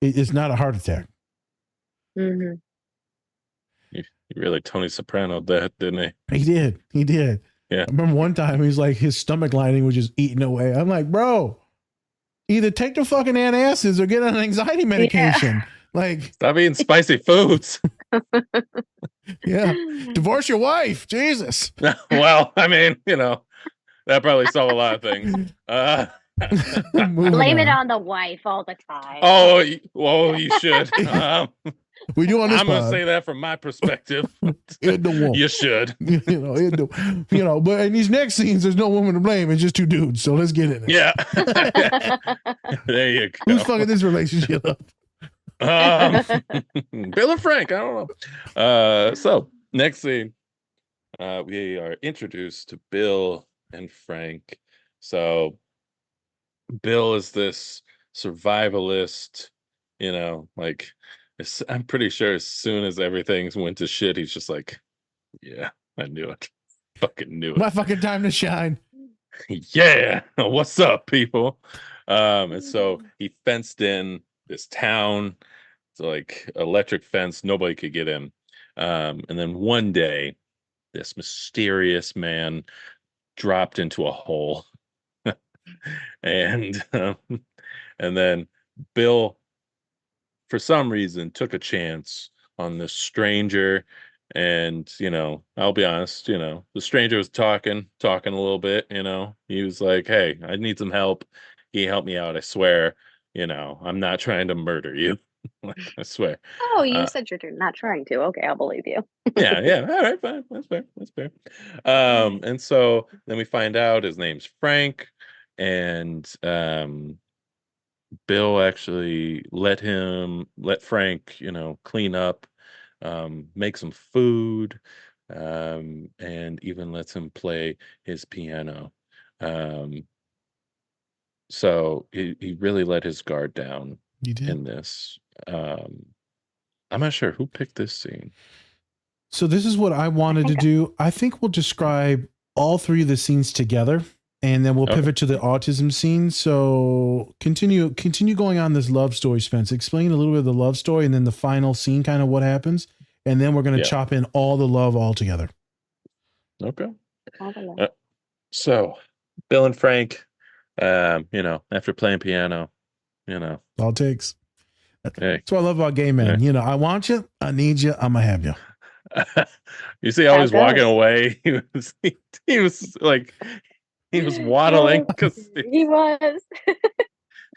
it's not a heart attack? Mm-hmm. He really Tony Soprano that, didn't he? He did. Yeah. I remember one time he's like, his stomach lining was just eating away. I'm like, bro, either take the fucking antacids or get on an anxiety medication. Yeah. Like, stop eating spicy foods. Yeah. Divorce your wife. Jesus. Well, I mean, that probably solved a lot of things. Blame it on the wife all the time. Oh, well, you should. We do on this I'm going to pod. say that from my perspective. It don't won't. You should. But in these next scenes, there's no woman to blame. It's just two dudes. So let's get in it. Yeah. There you go. Who's fucking this relationship up? Bill and Frank, I don't know. So next scene, we are introduced to Bill and Frank. So Bill is this survivalist, I'm pretty sure as soon as everything went to shit, he's just like, yeah, I knew it. Fucking knew it. My fucking time to shine. Yeah. What's up, people? And so he fenced in this town. It's like electric fence. Nobody could get in. And then one day, this mysterious man dropped into a hole. and then Bill, for some reason, took a chance on this stranger. And, I'll be honest, the stranger was talking a little bit, he was like, hey, I need some help. He helped me out. I swear, I'm not trying to murder you. I swear. Oh, you said you're not trying to. Okay, I'll believe you. Yeah. All right, fine. That's fair. And so then we find out his name's Frank, and Bill actually let Frank, clean up, make some food, and even lets him play his piano. So he really let his guard down in this. I'm not sure who picked this scene. So this is what I wanted to do. I think we'll describe all three of the scenes together, and then we'll pivot to the autism scene. So continue going on this love story, Spence. Explain a little bit of the love story, and then the final scene, kind of what happens, and then we're going to chop in all the love all together. Okay. So Bill and Frank, after playing piano, all it takes. Hey. That's what I love about gay men. Yeah. I want you, I need you, I'm gonna have you. You see how he's walking away? He was like, he was waddling because he was.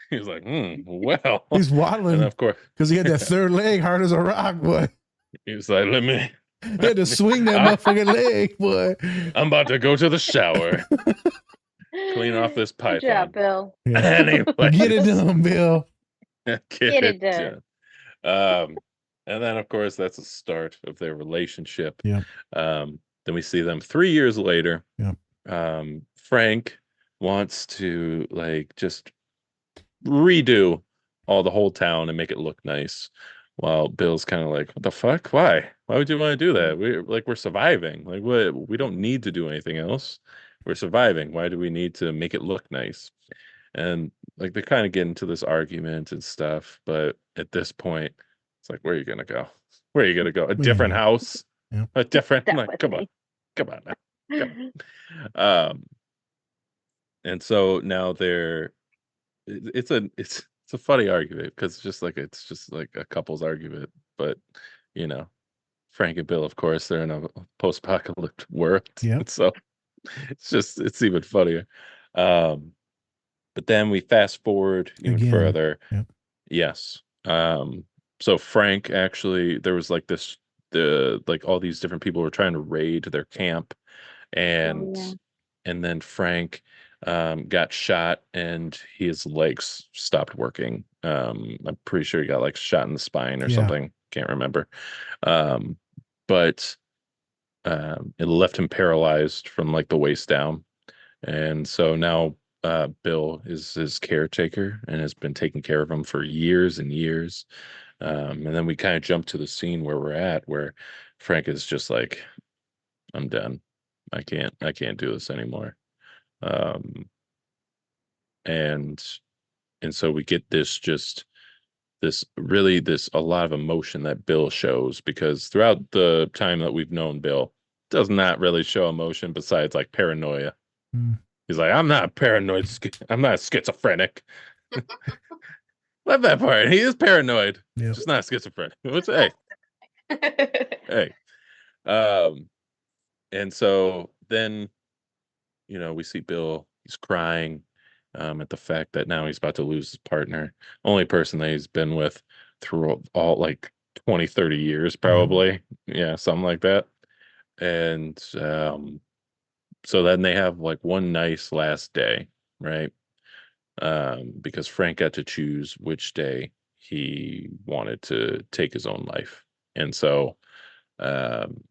He was like, well. He's waddling, and of course, because he had that third leg hard as a rock, boy. He was like, he had to swing that motherfucking leg, boy. I'm about to go to the shower. Clean off this python. Good job, Bill. Yeah. Anyway. Get it done, Bill. Get it done. And then of course that's the start of their relationship. Yeah. Then we see them 3 years later. Yeah. Frank wants to just redo the whole town and make it look nice. while Bill's kind of like, what the fuck? Why would you want to do that? We're surviving. Like what? We don't need to do anything else. We're surviving. Why do we need to make it look nice? And like they kind of get into this argument and stuff, but at this point, it's like, where are you gonna go? Where are you gonna go? A Where you different gonna house? go? Yeah. A different Step like, with come on, me. come on now. Come on. And so now it's a funny argument because it's just like a couple's argument, but you know, Frank and Bill, of course, they're in a post-apocalyptic world, Yep. so it's even funnier. Um, but then we fast forward even Again. further. Yep. Yes. So Frank actually, there was like the like all these different people were trying to raid their camp, Oh and yeah. then Frank got shot and his legs stopped working. I'm pretty sure he got like shot in the spine or Yeah. something. Can't remember. Um, but it left him paralyzed from like the waist down. And so now Bill is his caretaker and has been taking care of him for years and years. And then we kind of jump to the scene where we're at, where Frank is just like, I'm done. I can't do this anymore. Um, and so we get this a lot of emotion that Bill shows because throughout the time that we've known Bill, does not really show emotion besides like paranoia. Mm. He's like, I'm not paranoid. I'm not schizophrenic. Love that part. He is paranoid, Yep. just not schizophrenic. What's hey, hey. Um, and so then, we see Bill. He's crying at the fact that now he's about to lose his partner, only person that he's been with through all like 20, 30 years, Yep. probably. Yeah, something like that. And so then they have like one nice last day, right? Because Frank got to choose which day he wanted to take his own life. And so um,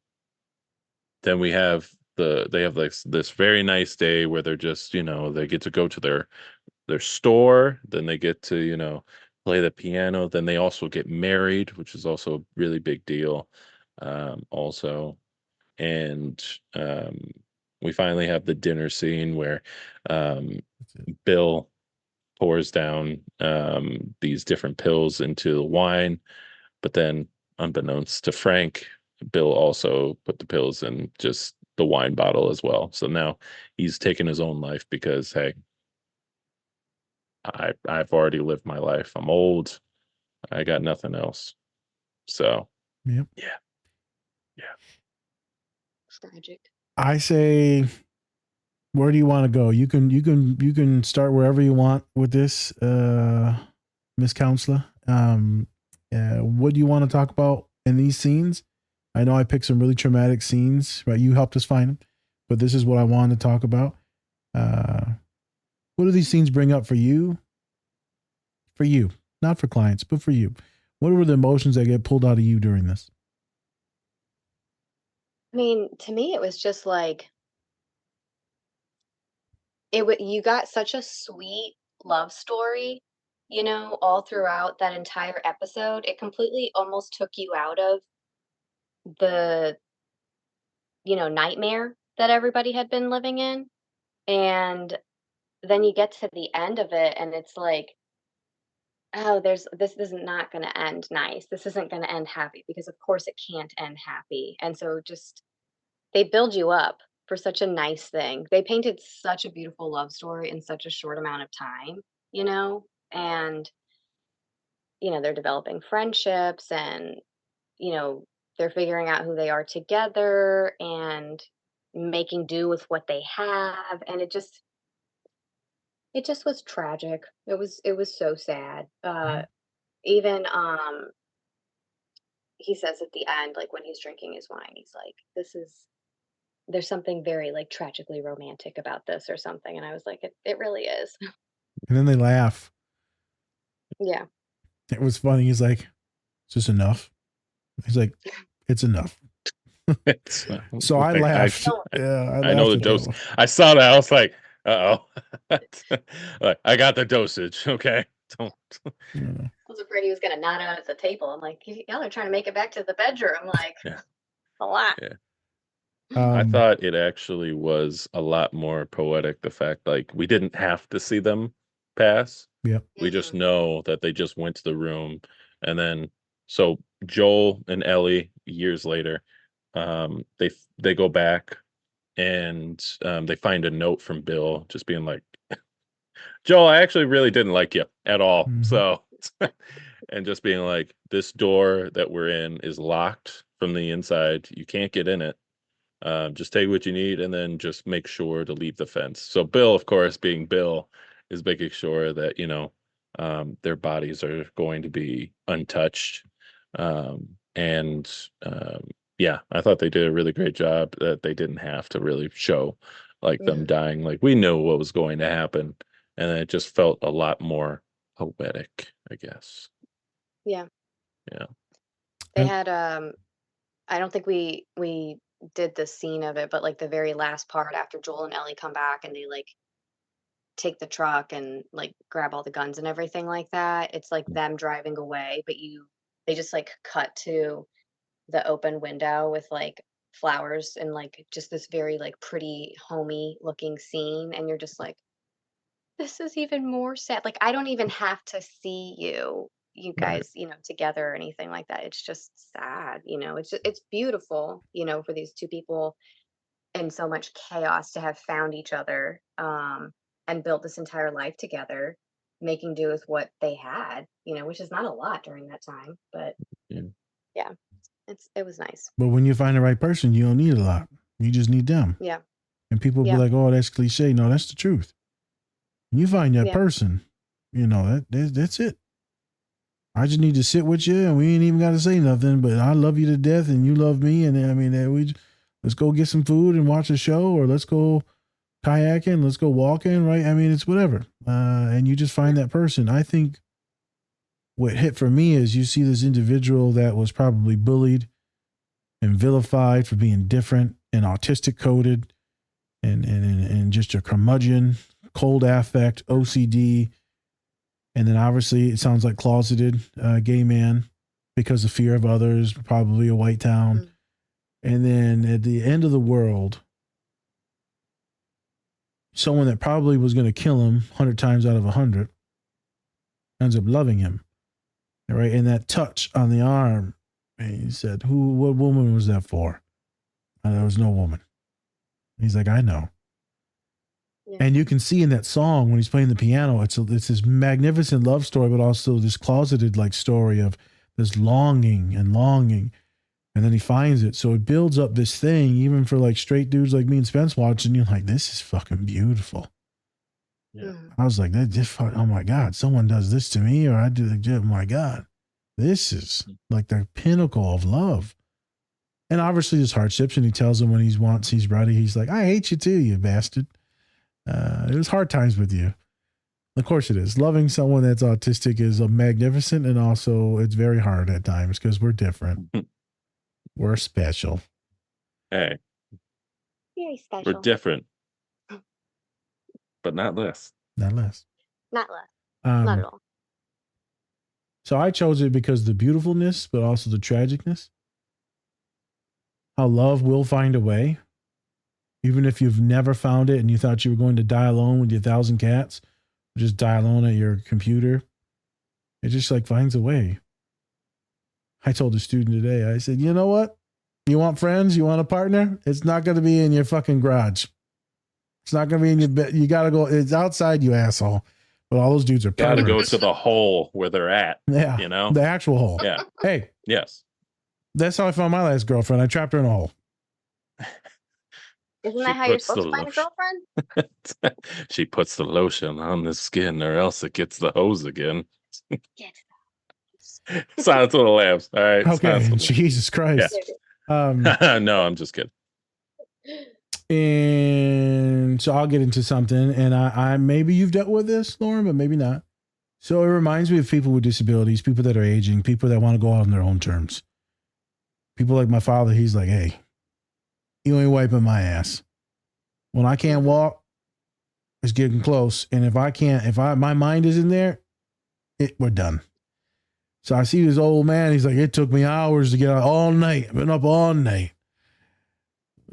then they have like this very nice day where they're just, they get to go to their store, then they get to, play the piano, then they also get married, which is also a really big deal. Also, and we finally have the dinner scene where um, Bill pours down these different pills into the wine, but then unbeknownst to Frank, Bill also put the pills in just the wine bottle as well. So now he's taken his own life because hey, I've already lived my life. I'm old. I got nothing else. So Yep. yeah, yeah. Tragic. I say, where do you want to go? You can start wherever you want with this, Miss Counselor. What do you want to talk about in these scenes? I know I picked some really traumatic scenes, right? You helped us find them, but this is what I wanted to talk about. What do these scenes bring up for you? For you, not for clients, but for you. What were the emotions that get pulled out of you during this? I mean, to me, it was just like you got such a sweet love story, all throughout that entire episode. It completely almost took you out of the, nightmare that everybody had been living in. And then you get to the end of it and it's like, oh, this is not going to end nice. This isn't going to end happy because of course it can't end happy. And so just they build you up for such a nice thing. They painted such a beautiful love story in such a short amount of time, and they're developing friendships and you know, they're figuring out who they are together and making do with what they have, and it just was tragic. It was so sad. Even he says at the end, like when he's drinking his wine, he's like, there's something very like tragically romantic about this or something. And I was like, it really is. And then they laugh. Yeah. It was funny. He's like, "Is this enough?" He's like, "It's enough." It's, So I like, laughed. Yeah, I I know laughed the at that dose. one. I saw that. I was like, uh oh. Like, I got the dosage. Okay. Don't. Yeah. was afraid he was gonna nod out at the table. I'm like, y'all are trying to make it back to the bedroom. Like, Yeah. a lot. Yeah. I thought it actually was a lot more poetic. The fact, like, we didn't have to see them pass. Yep. We just know that they just went to the room, and then so Joel and Ellie years later, they go back and they find a note from Bill, just being like, Joel, I actually really didn't like you at all. Mhm. So, and just being like, this door that we're in is locked from the inside. You can't get in it. Just take what you need and then just make sure to leave the fence. So Bill, of course, being Bill, is making sure that, their bodies are going to be untouched. And yeah, I thought they did a really great job that they didn't have to really show like them dying. Like we knew what was going to happen. And it just felt a lot more poetic, I guess. Yeah. Yeah. They had I don't think we did the scene of it, but like the very last part after Joel and Ellie come back and they like take the truck and like grab all the guns and everything like that. It's like them driving away, but they just like cut to the open window with like flowers and like just this very like pretty homey looking scene, and you're just like, this is even more sad. Like I don't even have to see you Right. guys, together or anything like that. It's just sad, it's beautiful, for these two people in so much chaos to have found each other, and built this entire life together, making do with what they had, which is not a lot during that time, but Yeah. yeah, it was nice. But when you find the right person, you don't need a lot. You just need them. Yeah. And people be Yeah. like, "Oh, that's cliche." No, that's the truth. When you find that Yeah. person, that's it. I just need to sit with you, and we ain't even got to say nothing. But I love you to death, and you love me, and I mean, let's go get some food and watch a show, or let's go kayaking, let's go walking, right? I mean, it's whatever. And you just find that person. I think what hit for me is you see this individual that was probably bullied and vilified for being different and autistic coded and just a curmudgeon, cold affect, OCD. And then obviously it sounds like closeted gay man because of fear of others, probably a white town. And then at the end of the world, someone that probably was going to kill him 100 times out of 100 ends up loving him. Right. And that touch on the arm, and he said, what woman was that for? And there was no woman. He's like, I know. Yeah. And you can see in that song when he's playing the piano, it's this magnificent love story, but also this closeted like story of this longing. And then he finds it. So it builds up this thing, even for like straight dudes like me and Spence watching, you're like, this is fucking beautiful. Yeah. I was like, oh my God, someone does this to me, or I do the, oh my God, this is like the pinnacle of love. And obviously there's hardships, and he tells him when he's ready, he's like, I hate you too, you bastard. It was hard times with you. Of course it is. Loving someone that's autistic is magnificent, and also it's very hard at times because we're different. We're special. Hey. Very special. We're different. But not less. Not less. Not less. Not at all. So I chose it because of the beautifulness, but also the tragicness. How love will find a way. Even if you've never found it and you thought you were going to die alone with your 1,000 cats, or just die alone at your computer, it just like finds a way. I told a student today, I said, you know what? You want friends? You want a partner? It's not going to be in your fucking garage. It's not going to be in your bed. You got to go. It's outside, you asshole. But all those dudes are got to go perverts. to the hole where they're at. Yeah. You know? The actual hole. Yeah. Hey. Yes. That's how I found my last girlfriend. I trapped her in a hole. Isn't that how you're supposed to find a girlfriend? She puts the lotion on the skin, or else it gets the hose again. Silence of the lambs. All right. Okay. Jesus Christ. Yeah. No, I'm just kidding. And so I'll get into something, and I maybe you've dealt with this, Lauren, but maybe not. So it reminds me of people with disabilities, people that are aging, people that want to go out on their own terms. People like my father, he's like, hey, you ain't wiping my ass. When I can't walk, it's getting close. And if my mind isn't there, we're done. So I see this old man. He's like, it took me hours to get out all night. I've been up all night.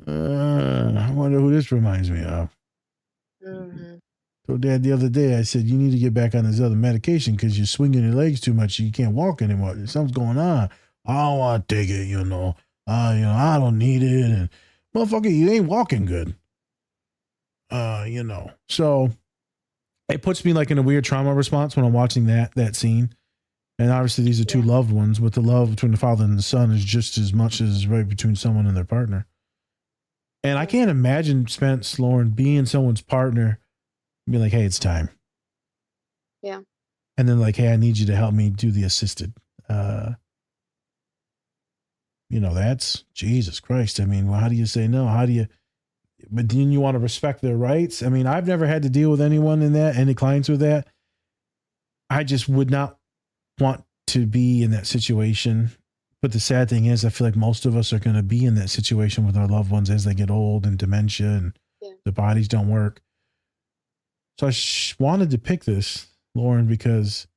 I wonder who this reminds me of. Mm-hmm. So, Dad, the other day, I said, you need to get back on this other medication because you're swinging your legs too much. You can't walk anymore. Something's going on. I don't want to take it, I don't need it. And motherfucker, you ain't walking good. So it puts me like in a weird trauma response when I'm watching that scene. And obviously these are two loved ones, but the love between the father and the son is just as much as right between someone and their partner. And I can't imagine Spence, Lauren, being someone's partner and being like, hey, it's time. Yeah. And then like, hey, I need you to help me do the assisted. That's Jesus Christ. I mean, well, how do you say no? But then you want to respect their rights? I mean, I've never had to deal with anyone in that, any clients with that. I just would not want to be in that situation. But the sad thing is, I feel like most of us are going to be in that situation with our loved ones as they get old and dementia and the bodies don't work. So I wanted to pick this, Lauren, because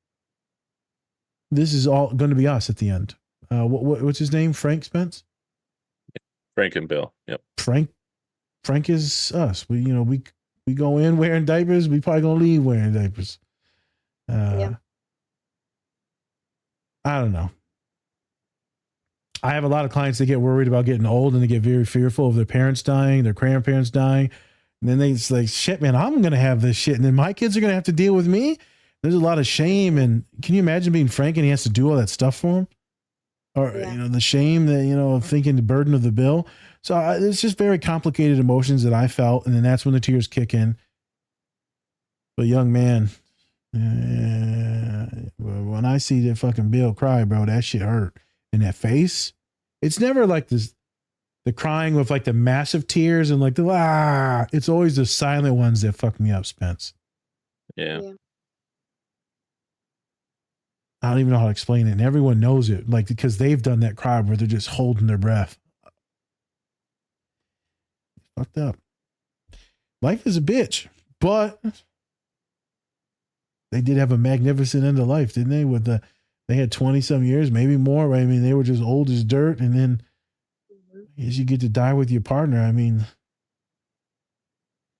this is all going to be us at the end. What's his name? Frank Spence? Frank and Bill. Yep. Frank is us. We go in wearing diapers. We probably going to leave wearing diapers. I don't know. I have a lot of clients that get worried about getting old and they get very fearful of their parents dying, their grandparents dying. And then it's like, shit, man, I'm going to have this shit. And then my kids are going to have to deal with me. There's a lot of shame. And can you imagine being Frank and he has to do all that stuff for him? Or, the shame that, thinking the burden of the bill. So it's just very complicated emotions that I felt. And then that's when the tears kick in. But young man, when I see that fucking Bill cry, bro, that shit hurt. And that face, it's never like this, the crying with like the massive tears and like it's always the silent ones that fuck me up, Spence. Yeah. I don't even know how to explain it. And everyone knows it, like, because they've done that cry where they're just holding their breath. Fucked up. Life is a bitch, but they did have a magnificent end of life, didn't they? They had 20 some years, maybe more. Right? I mean, they were just old as dirt. And then as you get to die with your partner, I mean,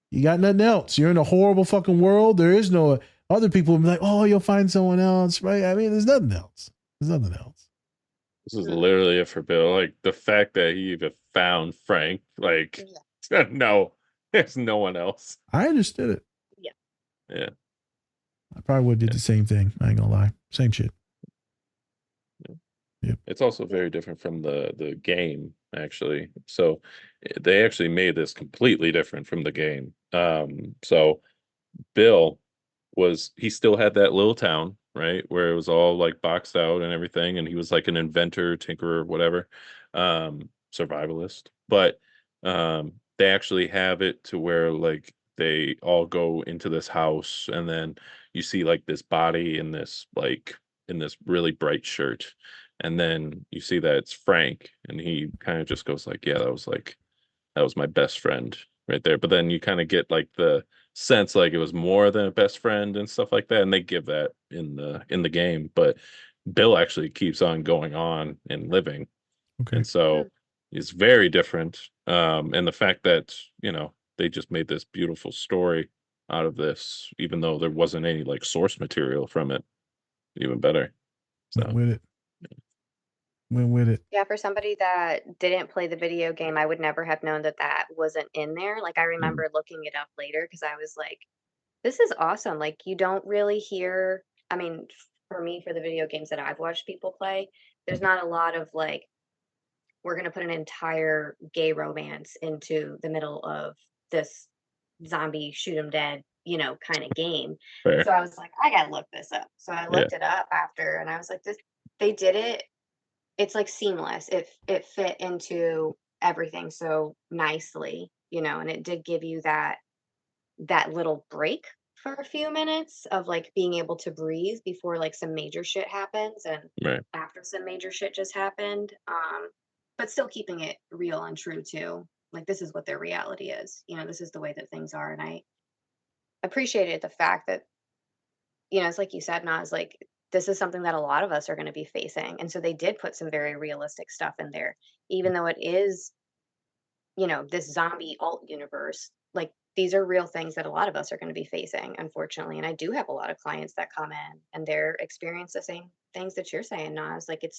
you got nothing else. You're in a horrible fucking world. There is no other people will be like, oh, you'll find someone else. Right. I mean, there's nothing else. This is literally it for Bill. Like the fact that he even found Frank, like, no, there's no one else. I understood it. Yeah. I probably would have did the same thing. I ain't gonna lie. Same shit. Yep. It's also very different from the game, actually. So they actually made this completely different from the game. So Bill he still had that little town, right, where it was all like boxed out and everything, and he was like an inventor, tinkerer, whatever, survivalist. But they actually have it to where like they all go into this house, and then you see like this body in this really bright shirt. And then you see that it's Frank, and he kind of just goes like, yeah, that was my best friend right there. But then you kind of get like the sense like it was more than a best friend and stuff like that. And they give that in the game. But Bill actually keeps on going on and living. Okay. And so it's very different. And the fact that, they just made this beautiful story out of this, even though there wasn't any like source material from it, even better. So Went with it. Yeah, for somebody that didn't play the video game, I would never have known that wasn't in there. Like, I remember looking it up later because I was like, this is awesome. Like, you don't really hear, I mean, for me, for the video games that I've watched people play, there's not a lot of like, we're going to put an entire gay romance into the middle of this zombie shoot 'em dead, kind of game. Fair. So I was like, I got to look this up. So I looked it up after, and I was like, they did it. It's like seamless. It fit into everything so nicely, and it did give you that little break for a few minutes of like being able to breathe before like some major shit happens, and after some major shit just happened. But still keeping it real and true too. Like, this is what their reality is. This is the way that things are. And I appreciated the fact that, it's like you said, Nas, like, this is something that a lot of us are going to be facing. And so they did put some very realistic stuff in there, even though it is, this zombie alt universe. Like, these are real things that a lot of us are going to be facing, unfortunately. And I do have a lot of clients that come in and they're experiencing the same things that you're saying, Nas. Like,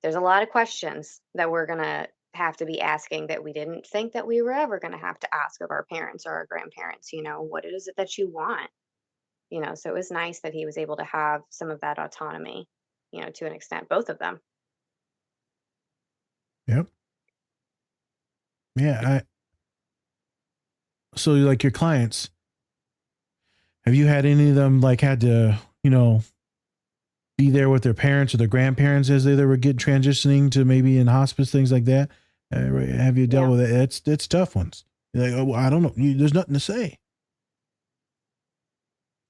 there's a lot of questions that we're going to have to be asking that we didn't think that we were ever going to have to ask of our parents or our grandparents. What is it that you want? So it was nice that he was able to have some of that autonomy, to an extent, both of them. Yep. Yeah. So like your clients, have you had any of them like had to, be there with their parents or their grandparents as they were transitioning to maybe in hospice, things like that? Have you dealt with it? It's tough ones. Like, oh, I don't know. There's nothing to say.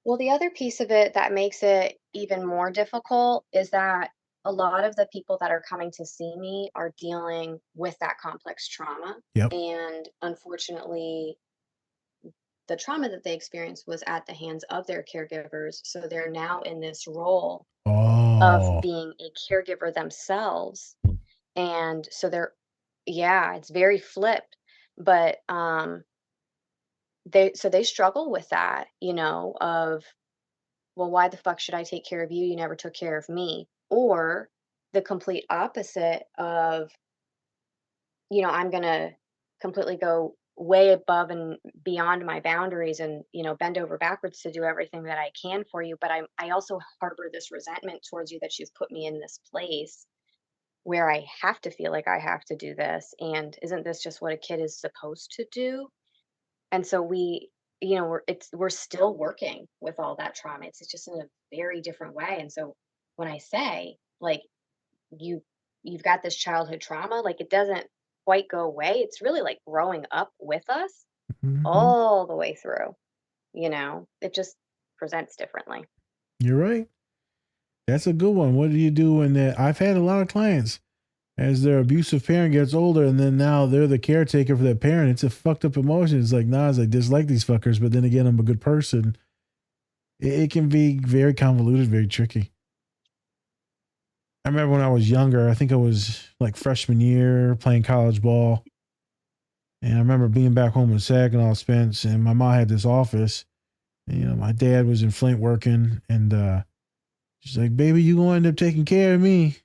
Well, the other piece of it that makes it even more difficult is that a lot of the people that are coming to see me are dealing with that complex trauma. Yep. And unfortunately, the trauma that they experienced was at the hands of their caregivers. So they're now in this role of being a caregiver themselves. And so it's very flipped. But they struggle with that, of, well, why the fuck should I take care of you? You never took care of me. Or the complete opposite of, I'm going to completely go way above and beyond my boundaries and, bend over backwards to do everything that I can for you. But I also harbor this resentment towards you that you've put me in this place where I have to feel like I have to do this. And isn't this just what a kid is supposed to do? And so we're still working with all that trauma. It's just in a very different way. And so when I say, like, you've got this childhood trauma, like, it doesn't quite go away. It's really like growing up with us all the way through. It just presents differently. You're right. That's a good one. What do you do when I've had a lot of clients as their abusive parent gets older and then now they're the caretaker for their parent. It's a fucked up emotion. It's like, I dislike these fuckers, but then again, I'm a good person. It can be very convoluted, very tricky. I remember when I was younger, I think I was like freshman year playing college ball. And I remember being back home in Saginaw, Spence, and my mom had this office. And, my dad was in Flint working, and she's like, baby, you gonna end up taking care of me.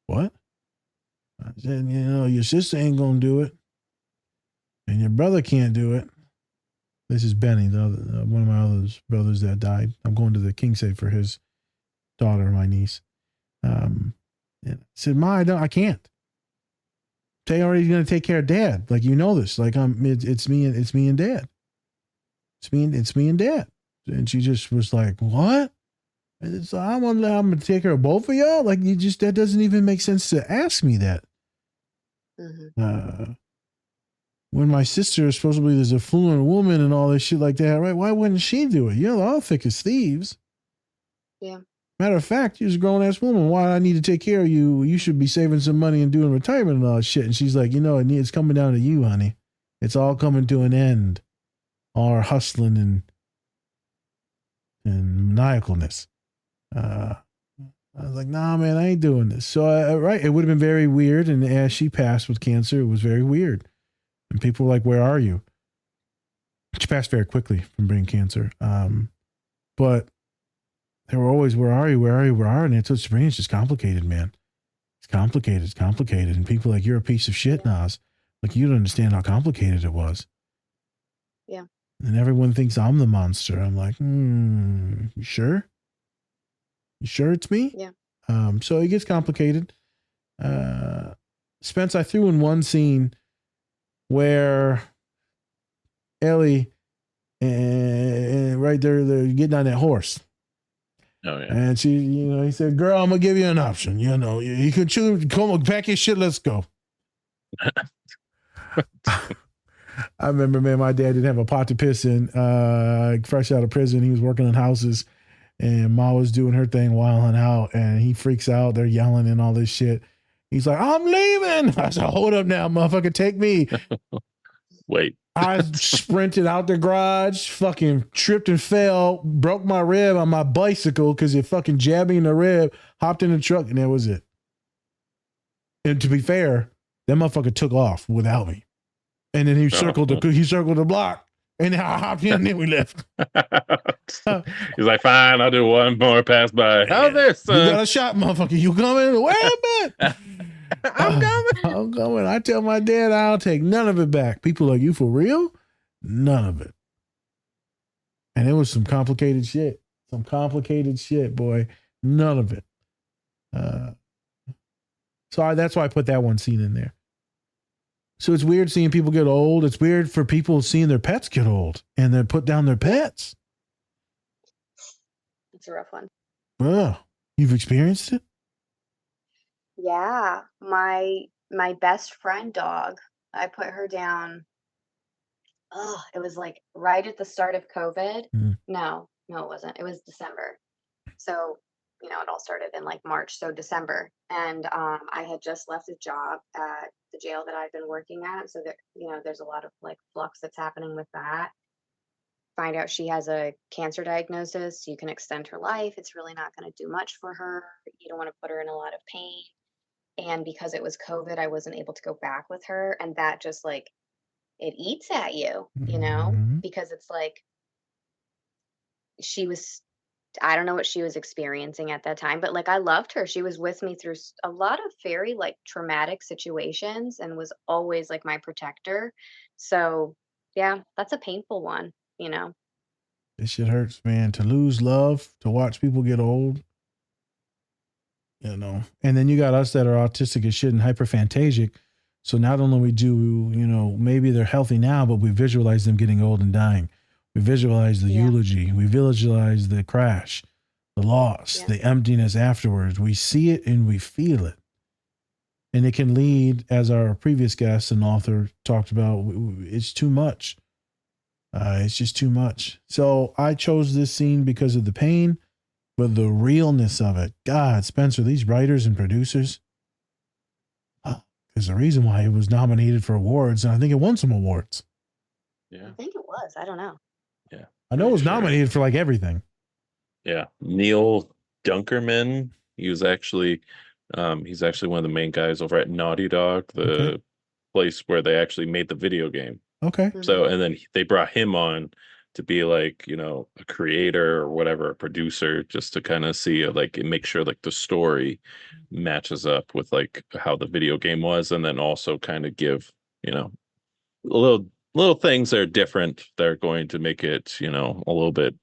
What? I said, your sister ain't gonna do it. And your brother can't do it. This is Benny, one of my other brothers that died. I'm going to the King Safe for his daughter, my niece. And I said, Ma, I can't. Tay already gonna take care of Dad. Like, this. Like, it's me and Dad. It's me and Dad. And she just was like, what? And so I'm gonna take care of both of y'all. Like, that doesn't even make sense to ask me that. Mm-hmm. When my sister is supposed to be this affluent woman and all this shit like that, right? Why wouldn't she do it? They're all thick as thieves. Yeah. Matter of fact, you're a grown ass woman. Why do I need to take care of you? You should be saving some money and doing retirement and all that shit. And she's like, it's coming down to you, honey. It's all coming to an end. All our hustling and maniacalness. I was like, nah, man, I ain't doing this. So, it would have been very weird. And as she passed with cancer, it was very weird. And people were like, where are you? She passed very quickly from brain cancer. But they were always, where are you? Where are you? Where are you? And it's just, brain is just complicated, man. It's complicated. And people are like, you're a piece of shit, Nas. Like, you don't understand how complicated it was. Yeah. And everyone thinks I'm the monster. I'm like, you sure? You sure it's me? Yeah. So it gets complicated. Spence, I threw in one scene where Ellie and right there, they're getting on that horse. Oh, yeah. And she, he said, girl, I'm going to give you an option. You can choose, come on, pack your shit, let's go. I remember, man, my dad didn't have a pot to piss in. Fresh out of prison, he was working on houses, and Ma was doing her thing, wilding out, and he freaks out. They're yelling and all this shit. He's like, I'm leaving. I said, hold up now, motherfucker, take me. Wait. I sprinted out the garage, fucking tripped and fell, broke my rib on my bicycle because it fucking jabbed me in the rib, hopped in the truck, and that was it. And to be fair, that motherfucker took off without me. And then he circled the block. And then I hopped in and then we left. He's like, fine, I'll do one more pass by. How this, son? You got a shot, motherfucker. You coming? Wait a minute. I'm coming. I'm coming. I tell my dad I'll take none of it back. People like, you for real? None of it. And it was some complicated shit. Some complicated shit, boy. None of it. That's why I put that one scene in there. So it's weird seeing people get old. It's weird for people seeing their pets get old and then put down their pets. It's a rough one. Oh, you've experienced it? Yeah, my best friend dog, I put her down. Oh, it was like right at the start of COVID. No, it wasn't. It was December. So, it all started in like March, so December. And I had just left a job at the jail that I've been working at. So that, there's a lot of like flux that's happening with that. Find out she has a cancer diagnosis. You can extend her life. It's really not going to do much for her. You don't want to put her in a lot of pain. And because it was COVID, I wasn't able to go back with her. And that just like, it eats at you, because it's like I don't know what she was experiencing at that time, but like I loved her. She was with me through a lot of very like traumatic situations and was always like my protector. So yeah, that's a painful one. This shit hurts, man. To lose love, to watch people get old, And then you got us that are autistic as shit and hyperphantasic. So not only do, maybe they're healthy now, but we visualize them getting old and dying. We visualize the eulogy. We visualize the crash, the loss, the emptiness afterwards. We see it and we feel it. And it can lead, as our previous guest and author talked about, it's too much. It's just too much. So I chose this scene because of the pain, but the realness of it. God, Spencer, these writers and producers, there's a reason why it was nominated for awards, and I think it won some awards. Yeah, I think it was. I don't know. Yeah, I know it was nominated for like everything. Yeah, Neil Dunkerman. He's actually one of the main guys over at Naughty Dog, the place where they actually made the video game. Okay. So, and then they brought him on to be like, a creator or whatever, a producer, just to kind of see like and make sure like the story matches up with like how the video game was, and then also kind of give, little things that are different. They're going to make it, a little bit,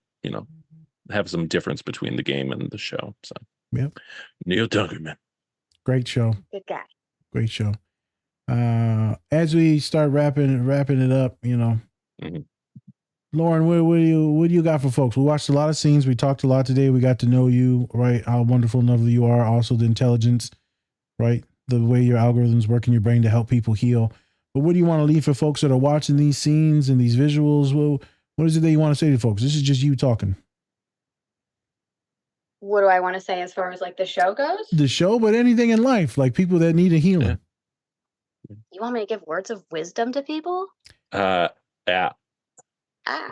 have some difference between the game and the show. So, Neil Dunkerman, great show, good guy, great show. As we start wrapping it up, Lauren, what do you got for folks? We watched a lot of scenes. We talked a lot today. We got to know you, right? How wonderful and lovely you are. Also, the intelligence, right? The way your algorithms work in your brain to help people heal. But what do you want to leave for folks that are watching these scenes and these visuals? Well, what is it that you want to say to folks? This is just you talking. What do I want to say as far as like the show goes? The show, but anything in life, like people that need a healing. Yeah. You want me to give words of wisdom to people? Yeah. Ow,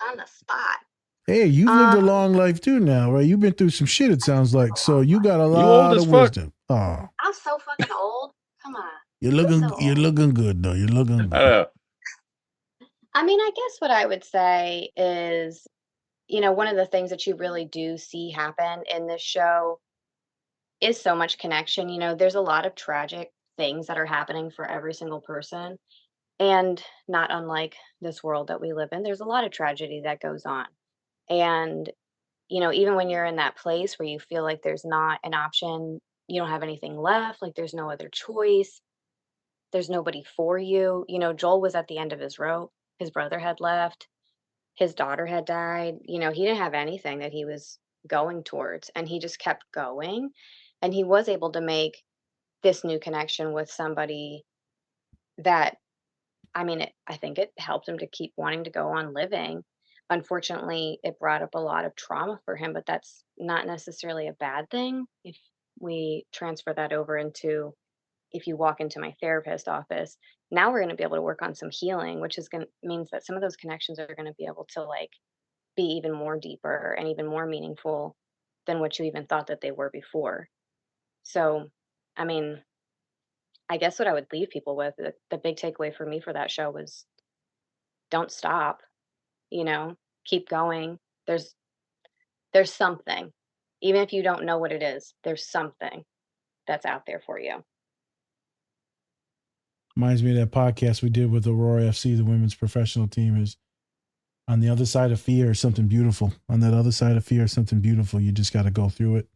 on the spot. Hey, you've lived a long life too now, right? You've been through some shit, it sounds like. So you got a lot of wisdom. Oh. I'm so fucking old. Come on. You're looking good though. You're looking good. I mean, I guess what I would say is, one of the things that you really do see happen in this show is so much connection. There's a lot of tragic things that are happening for every single person. And not unlike this world that we live in, there's a lot of tragedy that goes on. And, even when you're in that place where you feel like there's not an option, you don't have anything left, like there's no other choice, there's nobody for you. Joel was at the end of his rope. His brother had left. His daughter had died. He didn't have anything that he was going towards. And he just kept going. And he was able to make this new connection with somebody that, I think it helped him to keep wanting to go on living. Unfortunately, it brought up a lot of trauma for him, but that's not necessarily a bad thing. If we transfer that over into, if you walk into my therapist office, now we're going to be able to work on some healing, which is going to means that some of those connections are going to be able to like be even more deeper and even more meaningful than what you even thought that they were before. So, I mean, I guess what I would leave people with, the big takeaway for me for that show was don't stop, you know, keep going. There's something. Even if you don't know what it is, there's something that's out there for you. Reminds me of that podcast we did with Aurora FC, the women's professional team. Is on the other side of fear is something beautiful. On that other side of fear is something beautiful. You just got to go through it.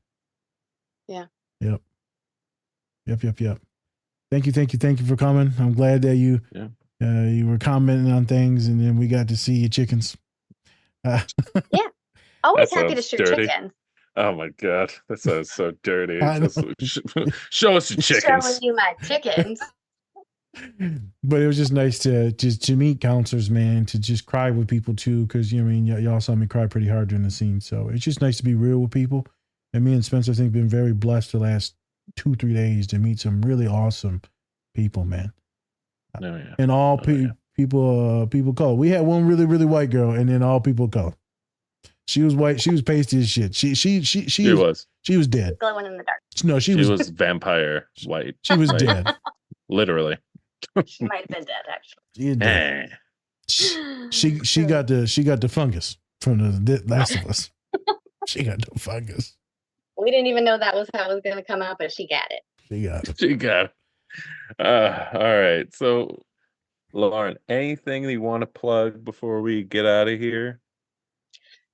Yeah. Yep. Thank you for coming. I'm glad that you were commenting on things, and then we got to see your chickens. Yeah. Always That happy to sounds share dirty. chickens. Oh my God, that sounds so dirty. I know. Show us your chickens. Showing you my chickens. But it was just nice to meet counselors, man, to just cry with people too, because you know, I mean, y'all saw me cry pretty hard during the scene. So it's just nice to be real with people. And me and Spencer, I think, been very blessed the last 2-3 days to meet some really awesome people, man. Oh, yeah. And all people color. We had one really, really white girl, and then all people color. She was white. She was pasty as shit. She was. She was dead. Glowing in the dark. No, she was vampire white. She was dead. Literally. She might have been dead, actually. She is dead. She got the fungus from the Last of Us. She got the fungus. We didn't even know that was how it was going to come out, but she got it. She got it. She got it. All right. So, Lauren, anything that you want to plug before we get out of here?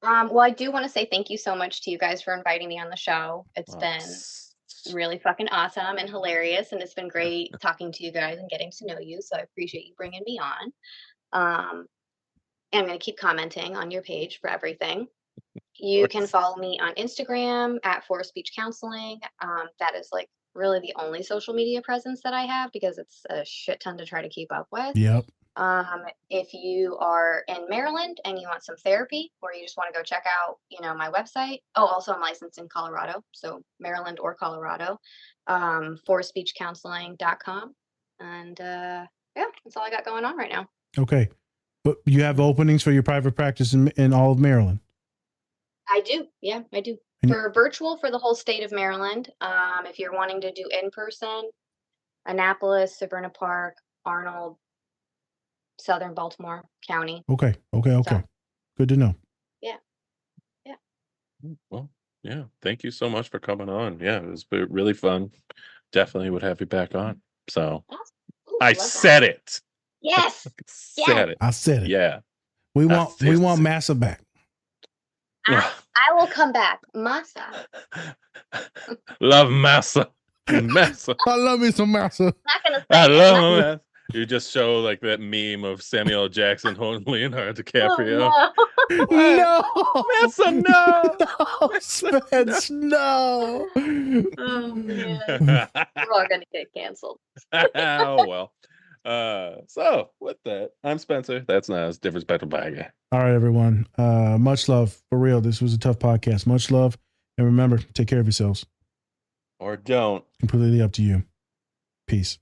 Well, I do want to say thank you so much to you guys for inviting me on the show. It's been really fucking awesome and hilarious, and it's been great talking to you guys and getting to know you. So I appreciate you bringing me on. And I'm going to keep commenting on your page for everything. You can follow me on Instagram at For Speech Counseling. That is like really the only social media presence that I have because it's a shit ton to try to keep up with. Yep. If you are in Maryland and you want some therapy, or you just want to go check out, my website. Oh, also I'm licensed in Colorado, so Maryland or Colorado, forspeechcounseling.com. And yeah, that's all I got going on right now. Okay. But you have openings for your private practice in all of Maryland? I do. Yeah, I do. For virtual for the whole state of Maryland. If you're wanting to do in person, Annapolis, Severna Park, Arnold, Southern Baltimore County. Okay. So, good to know. Yeah. Well, yeah. Thank you so much for coming on. Yeah, it was really fun. Definitely would have you back on. So Ooh, I said it. Yes. I said it. Yeah. We want Massa back. I will come back. Massa. Love Massa. Massa. I love me some Massa. Not gonna say I love Massa. You just show like that meme of Samuel L. Jackson holding Leonardo DiCaprio. Oh, No. Massa, no. No, Spence, no. Oh man. We're all gonna get canceled. Oh well. So with that, I'm Spencer. That's Nas. Different spectrum by guy. All right, everyone. Much love. For real. This was a tough podcast. Much love. And remember, take care of yourselves. Or don't. Completely up to you. Peace.